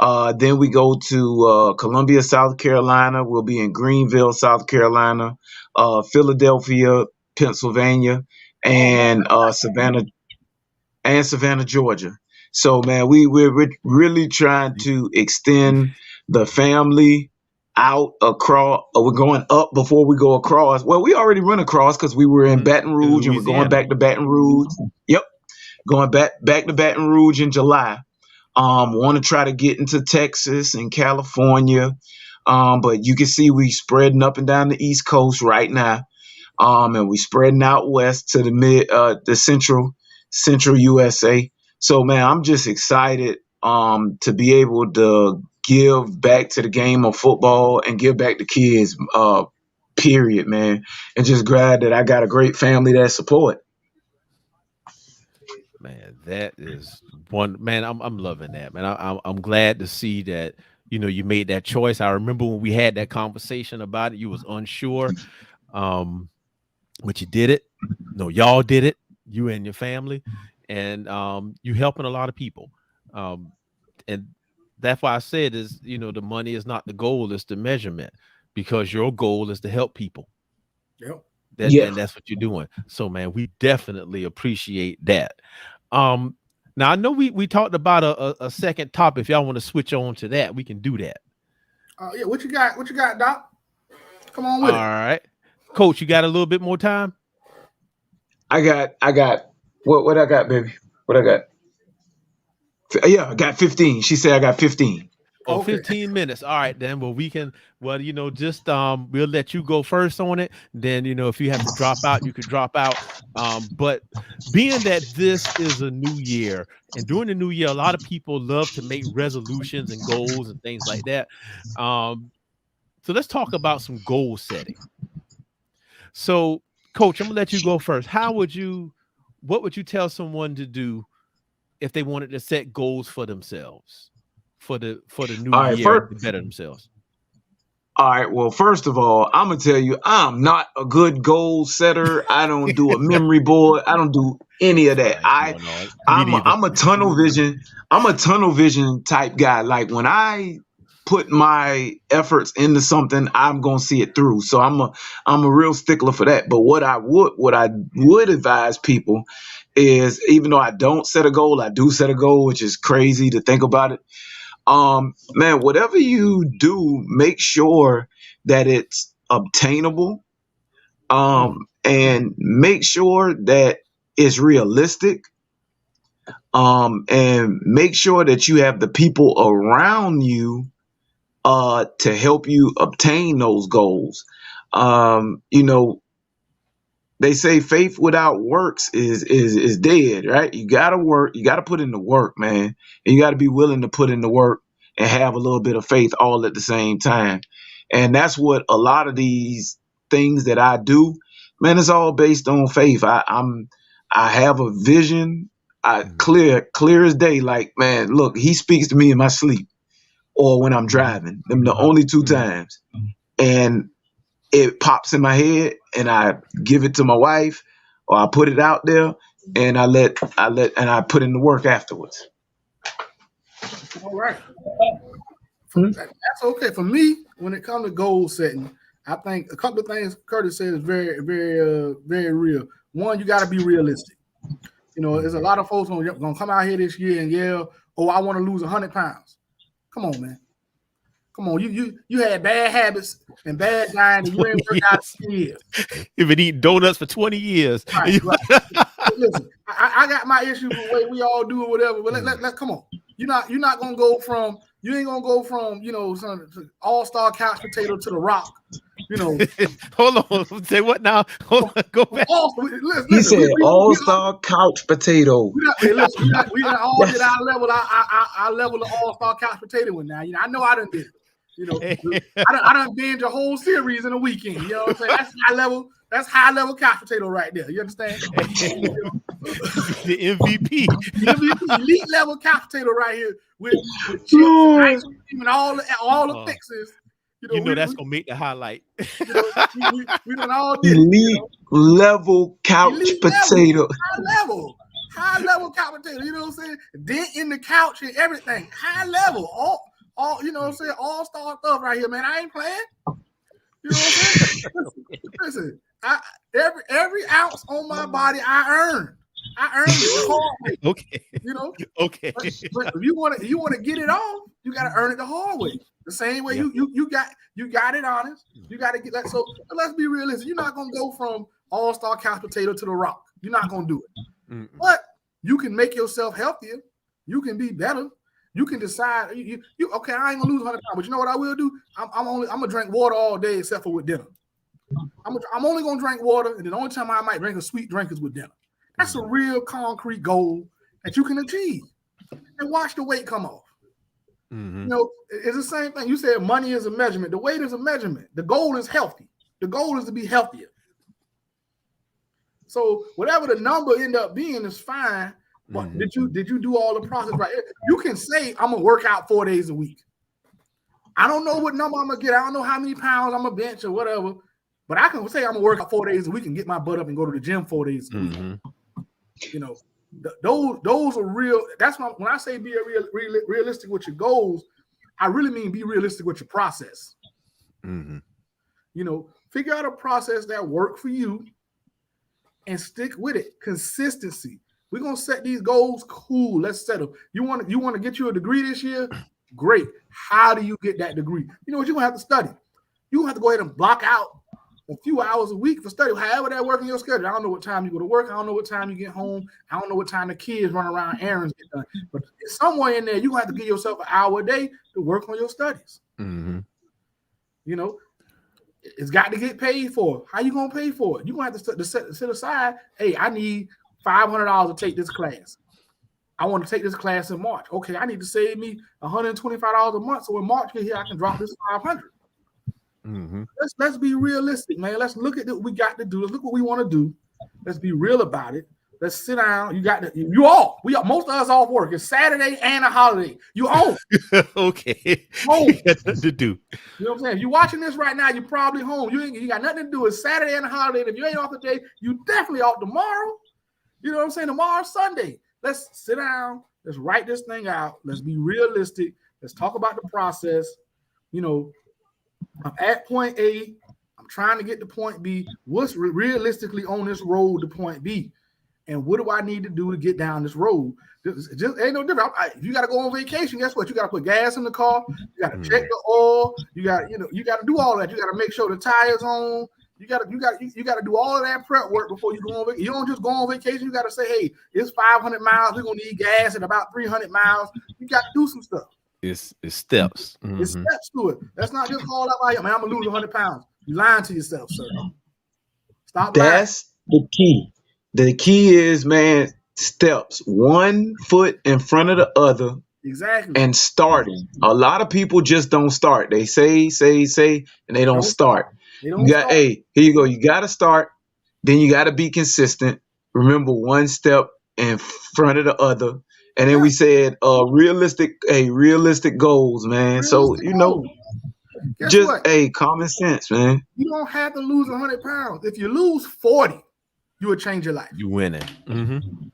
Then we go to Columbia, South Carolina. We'll be in Greenville, South Carolina, Philadelphia, Pennsylvania, and Savannah, Georgia. So, man, we're really trying to extend the family out across. We're going up before we go across. Well, we already run across because we were in Baton Rouge, and we're going back to Baton Rouge. Yep, going back to Baton Rouge in July. Want to try to get into Texas and California, but you can see we spreading up and down the East Coast right now, and we spreading out west to the central USA. So man, I'm just excited to be able to give back to the game of football and give back to kids. Period, man, and just glad that I got a great family that support. Man, that is one man. I'm loving that, man. I'm glad to see that you made that choice. I remember when we had that conversation about it, you was unsure, um, but you did it. No, y'all did it. You and your family, and you helping a lot of people, and that's why I said is the money is not the goal, it's the measurement, because your goal is to help people. Yep. Yeah. And that's what you're doing. So man, we definitely appreciate that. Now I know we talked about a second topic. If y'all want to switch on to that, we can do that. Yeah, what you got, Doc? Come on All with it. right. Coach, you got a little bit more time? I got what I got, baby? What I got? Yeah, I got 15. She said I got 15. Oh, Okay. 15 minutes. All right, then. Well, just we'll let you go first on it. Then, if you have to drop out, you could drop out. But being that this is a new year, and during the new year, a lot of people love to make resolutions and goals and things like that. So let's talk about some goal setting. So, Coach, I'm gonna let you go first. What would you tell someone to do if they wanted to set goals for themselves for the new All right, year to better themselves? All right. Well, first of all, I'm gonna tell you, I'm not a good goal setter. I don't do a memory board. I don't do any of that. I'm a tunnel vision. I'm a tunnel vision type guy. Like when I put my efforts into something, I'm gonna see it through. So I'm a real stickler for that. But what I would advise people is, even though I don't set a goal, I do set a goal, which is crazy to think about it. Man, whatever you do, make sure that it's obtainable. And make sure that it's realistic. And make sure that you have the people around you to help you obtain those goals. They say faith without works is dead, right? You gotta work, you gotta put in the work, man. And you gotta be willing to put in the work and have a little bit of faith all at the same time. And that's what a lot of these things that I do, man, it's all based on faith. I have a vision, clear as day. Like, man, look, he speaks to me in my sleep or when I'm driving. Them the only two times. And it pops in my head and I give it to my wife, or I put it out there and I put in the work afterwards. All right. That's okay. For me, when it comes to goal setting, I think a couple of things Curtis said is very, very, very real. One, you got to be realistic. There's a lot of folks going to come out here this year and yell, "Oh, I want to lose 100 pounds." Come on, man. Come on, you had bad habits and bad diet, and you ain't worked out in years. You've been eating donuts for 20 years. Right. Listen, I got my issues with the way we all do or whatever. But let come on. You're not gonna go from some all-star couch potato to the Rock. Hold on. Say what now? Hold on. Go back. He said all-star couch potato. We all did our level. I level of all-star couch potato one now. I know I done did it. I done binge a whole series in a weekend. You know what I'm saying? That's high level. That's high level couch potato right there. You understand? The MVP. Elite level couch potato right here with chips and ice cream and all the fixes. That's gonna make the highlight. We done all did elite level couch potato. High level couch potato. You know what I'm saying? Dent in the couch and everything. High level. All you know what I'm saying? All-star stuff right here, man. I ain't playing. You know what I'm saying? Listen, every ounce on my body I earned it the hard way. Okay. Okay. But if you want to get it off, you got to earn it the hard way. The same way you got it honest. You got to get that. So let's be realistic. You're not gonna go from all-star couch potato to the Rock. You're not gonna do it. Mm-mm. But you can make yourself healthier. You can be better. You can decide. Okay, I ain't gonna lose 100 pounds, but you know what I will do? I'm gonna drink water all day except for with dinner. I'm only gonna drink water, and the only time I might drink a sweet drink is with dinner. That's a real concrete goal, that you can achieve, and watch the weight come off. Mm-hmm. You know, it's the same thing. You said money is a measurement. The weight is a measurement. The goal is healthy. The goal is to be healthier. So whatever the number end up being is fine. But Mm-hmm. did you do all the process right? You can say I'm gonna work out 4 days a week. I don't know what number I'm gonna get. I don't know how many pounds I'm gonna bench or whatever. But I can say I'm gonna work out 4 days a week and get my butt up and go to the gym 4 days a week. Mm-hmm. You know, those are real. That's why when I say be realistic with your goals, I really mean be realistic with your process. Mm-hmm. You know, figure out a process that works for you and stick with it. Consistency. We're gonna set these goals. Cool. Let's set them. You want to get you a degree this year? Great. How do you get that degree? You know what? You're gonna have to study. You have to go ahead and block out a few hours a week for study. However that works in your schedule. I don't know what time you go to work. I don't know what time you get home. I don't know what time the kids run around, errands get done. But somewhere in there, you're gonna have to give yourself an hour a day to work on your studies. Mm-hmm. You know, it's got to get paid for. How you gonna pay for it? You're gonna have to set aside. Hey, I need $500 to take this class. I want to take this class in March. Okay, I need to save me $125 a month. So when March get here, I can drop this $500. Mm-hmm. Let's be realistic, man. Let's look at what we got to do. Let's look what we want to do. Let's be real about it. Let's sit down. Most of us off work. It's Saturday and a holiday. You home. Okay. Home. You got nothing to do. You know what I'm saying? If you're watching this right now, you're probably home. You got nothing to do. It's Saturday and a holiday. And if you ain't off today, you definitely off tomorrow. You know what I'm saying? Tomorrow's Sunday. Let's sit down. Let's write this thing out. Let's be realistic. Let's talk about the process. You know, I'm at point A. I'm trying to get to point B. What's realistically on this road to point B? And what do I need to do to get down this road? Just ain't no different. If you got to go on vacation, guess what? You got to put gas in the car. You got to check the oil. You got to do all that. You got to make sure the tires on. You got to do all of that prep work before you go on vacation. You don't just go on vacation. You got to say, hey, it's 500 miles. We're gonna need gas at about 300 miles. You got to do some stuff. It's steps. Mm-hmm. It's steps to it. That's not just call up like, man, I'm gonna lose 100 pounds. You lying to yourself, sir. Stop lying. That's the key. The key is, man, steps, one foot in front of the other. Exactly. And starting. A lot of people just don't start. They say, and they don't start. Hey, here you go. You got to start. Then you got to be consistent. Remember, one step in front of the other. And then we said, realistic goals, man. So, you know, common sense, man. You don't have to lose 100 pounds. If you lose 40, you will change your life. You winning. Mm-hmm.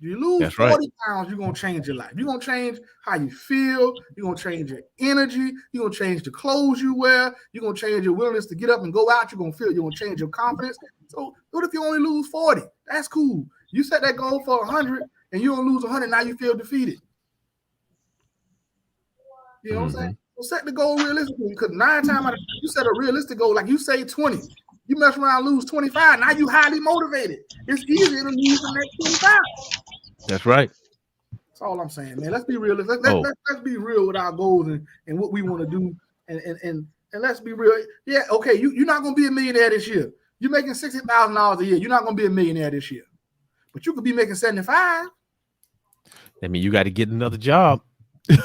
You lose 40 pounds, you're going to change your life. You're going to change how you feel. You're going to change your energy. You're going to change the clothes you wear. You're going to change your willingness to get up and go out. You're going to change your confidence. So what if you only lose 40? That's cool. You set that goal for 100 and you don't lose 100. Now you feel defeated. You know what I'm saying? So set the goal realistically, because 9 times out of 10, you set a realistic goal, like you say 20. You mess around, lose 25. Now you highly motivated. It's easier to lose the next 25. That's right. That's all I'm saying, man. Let's be real. Let's be real with our goals and what we want to do. And let's be real. Yeah, okay. You're not gonna be a millionaire this year. You're making $60,000 a year. You're not gonna be a millionaire this year. But you could be making 75. I mean, you got to get another job.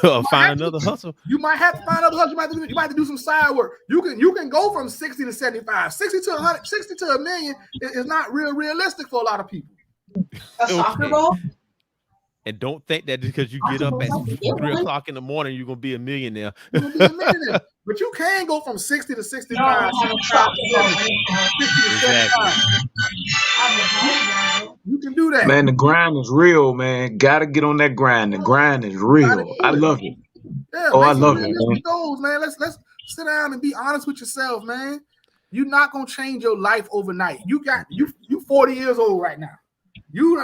Or find another hustle. You might have to find another hustle. You might have to do some side work. You can go from 60 to 75, 60 to 100, 60 to a million is not realistic for a lot of people. A soccer ball? And don't think that because you get up at 3 o'clock in the morning, you're gonna be a millionaire. You're gonna be a millionaire. But you can go from 60 to 65, 65 to 70, 60 to 75. You can do that. Man, the grind is real, man. Gotta get on that grind. The grind is real. I love it. Yeah, I love it, man. Goals, man. Let's sit down and be honest with yourself, man. You're not gonna change your life overnight. You 40 years old right now. You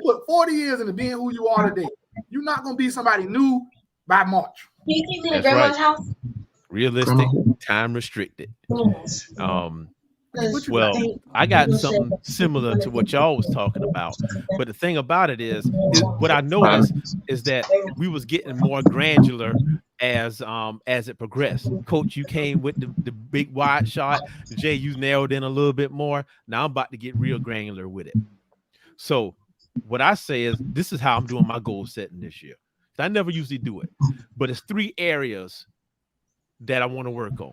put 40 years into being who you are today. You're not gonna be somebody new by March. You think to the grandma's house? Realistic, time restricted. Well, I got something similar to what y'all was talking about, but the thing about it is what I noticed is that we was getting more granular as it progressed. Coach, you came with the big wide shot. Jay, you narrowed in a little bit more. Now I'm about to get real granular with it. So what I say is this is how I'm doing my goal setting this year. I never usually do it, but it's 3 areas that I want to work on.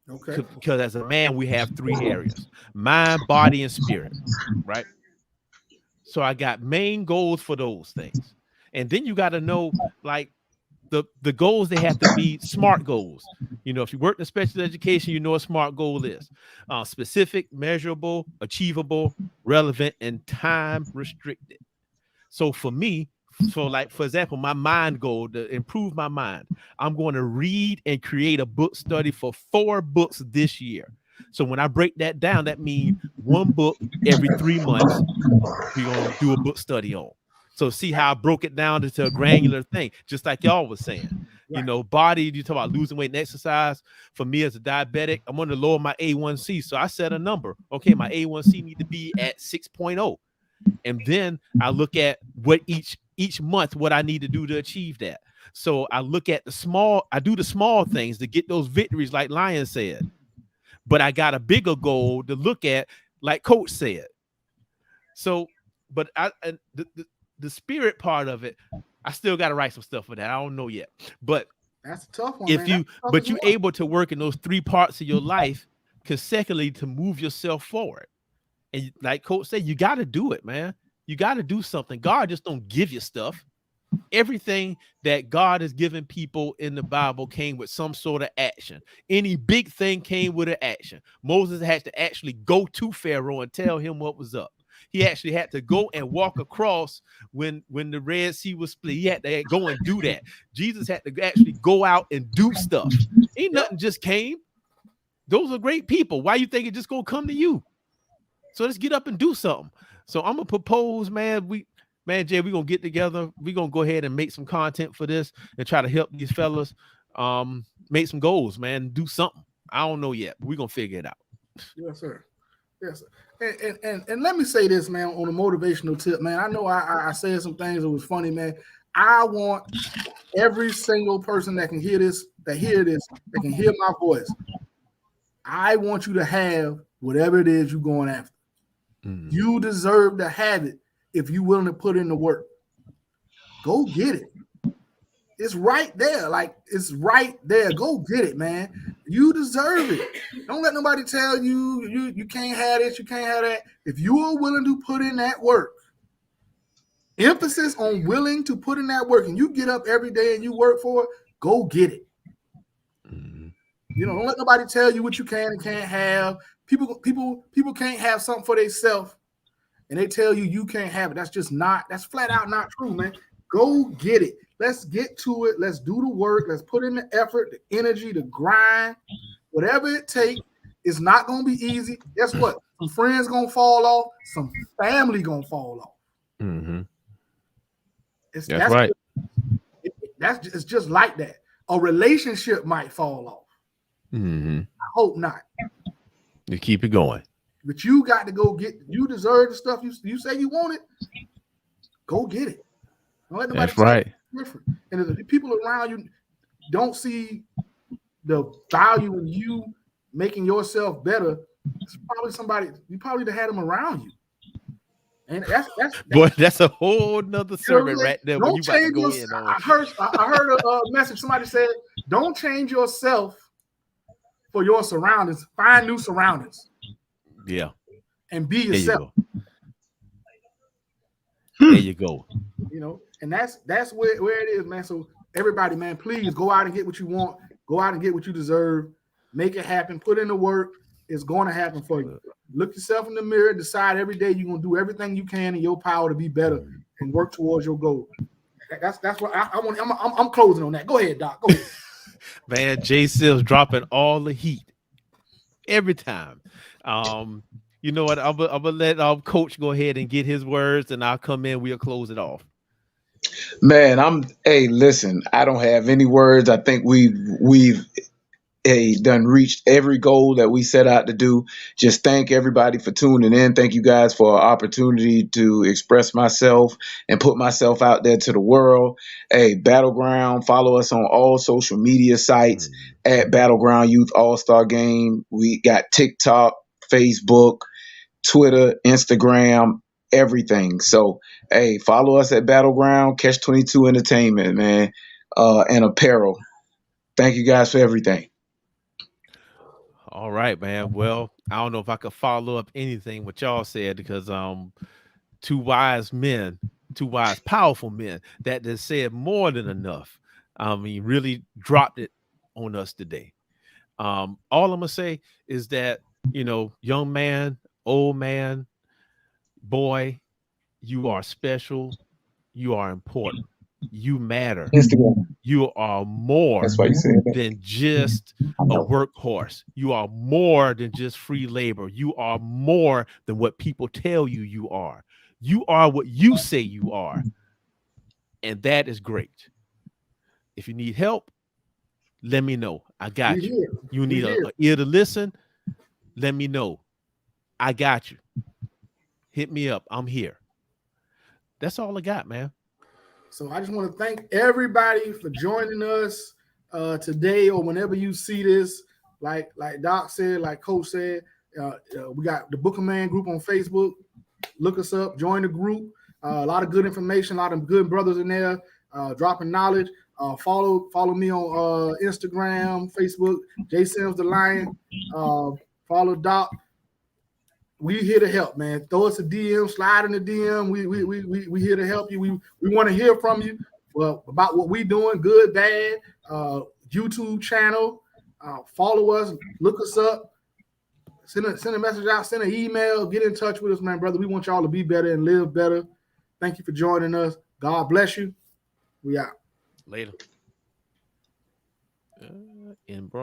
Okay. Because as a man, we have 3 areas: mind, body, and spirit, right? So I got main goals for those things. And then you got to know, like, the goals, they have to be SMART goals. You know, if you work in special education, you know what SMART goal is: specific, measurable, achievable, relevant, and time restricted. So for me, like, for example, my mind goal to improve my mind, I'm going to read and create a book study for 4 books this year. So when I break that down, that means 1 book every 3 months we're going to do a book study on. So see how I broke it down into a granular thing, just like y'all was saying. You know, body, you talk about losing weight and exercise. For me as a diabetic, I'm going to lower my A1C. So I set a number. Okay, my A1C need to be at 6.0. And then I look at what each month, what I need to do to achieve that. So I look at I do the small things to get those victories, like Lion said. But I got a bigger goal to look at, like Coach said. So, but the spirit part of it, I still got to write some stuff for that. I don't know yet, but that's a tough one. If you, but you're able to work in those 3 parts of your life consecutively to move yourself forward. And like Coach said, you got to do it, man. You got to do something. God just don't give you stuff. Everything that God has given people in the Bible came with some sort of action. Any big thing came with an action. Moses had to actually go to Pharaoh and tell him what was up. He actually had to go and walk across when the Red Sea was split. He had to go and do that. Jesus had to actually go out and do stuff. Ain't nothing just came. Those are great people. Why you think it just gonna come to you? So let's get up and do something. So I'm gonna propose, man. Jay, we're gonna get together. We're gonna go ahead and make some content for this and try to help these fellas make some goals, man. Do something. I don't know yet, but we're gonna figure it out. Yes, sir. Yes, sir. And let me say this, man, on a motivational tip, man. I know I said some things that was funny, man. I want every single person that can hear this, that can hear my voice. I want you to have whatever it is you're going after. You deserve to have it if you're willing to put in the work. Go get it. It's right there. Like, it's right there. Go get it, man. You deserve it. Don't let nobody tell you you can't have this, you can't have that. If you are willing to put in that work, emphasis on willing to put in that work, and you get up every day and you work for it, go get it. You know, don't let nobody tell you what you can and can't have. People can't have something for themselves, and they tell you can't have it. That's flat out not true, man. Go get it. Let's get to it. Let's do the work. Let's put in the effort, the energy, the grind, whatever it takes. It's not going to be easy. Guess what? Some friends going to fall off. Some family going to fall off. Mm-hmm. That's right. It's just like that. A relationship might fall off. Mm-hmm. I hope not. You keep it going. But you got to go get. You deserve the stuff you say you want it. Go get it. Don't let nobody. That's right. Different. And if the people around you don't see the value in you making yourself better, it's probably somebody you probably had them around you. And that's a whole nother sermon right there. Don't when you change about to go in on. I heard a message. Somebody said, "Don't change yourself for your surroundings. Find new surroundings." Yeah. And be yourself. There you go. You know, and that's where it is, man. So everybody, man, please go out and get what you want. Go out and get what you deserve. Make it happen. Put in the work. It's going to happen for you. Look yourself in the mirror. Decide every day you're going to do everything you can in your power to be better and work towards your goal. That's what I want. I'm closing on that. Go ahead, Doc. Go ahead. Man, Jay Sills dropping all the heat every time. You know what? I'm gonna let Coach go ahead and get his words, and I'll come in. We'll close it off. Man, listen, I don't have any words. I think we've done reached every goal that we set out to do. Just thank everybody for tuning in. Thank you guys for an opportunity to express myself and put myself out there to the world. Hey, Battleground, follow us on all social media sites at Battleground Youth All-Star Game. We got TikTok, Facebook, Twitter, Instagram, everything. So, hey, follow us at Battleground, Catch 22 Entertainment, man, and apparel. Thank you guys for everything. All right, man. Well, I don't know if I could follow up anything what y'all said because two wise men, two wise, powerful men that just said more than enough. I mean, really dropped it on us today. All I'm gonna say is that, you know, young man, old man, boy, you are special, you are important, you matter, Instagram. you are more That's why you said that. than just I a know. workhorse. You are more than just free labor. You are more than what people tell you you are. You are what you say you are. And that is great. If you need help, let me know. I got We you. here. You We need here. a ear to listen, let me know. I got you. Hit me up. I'm here. That's all I got, man. So I just want to thank everybody for joining us today or whenever you see this. Like Doc said, like Coach said, we got the Booker Man group on Facebook. Look us up, join the group. A lot of good information, a lot of good brothers in there dropping knowledge. Follow me on Instagram, Facebook, J Sims the Lion. Follow Doc. We here to help, man. Throw us a DM, slide in the DM. We here to help you. We want to hear from you about what we doing, good, bad. YouTube channel. Follow us, look us up. Send a message out, send an email, get in touch with us, man, brother. We want y'all to be better and live better. Thank you for joining us. God bless you. We out. Later. In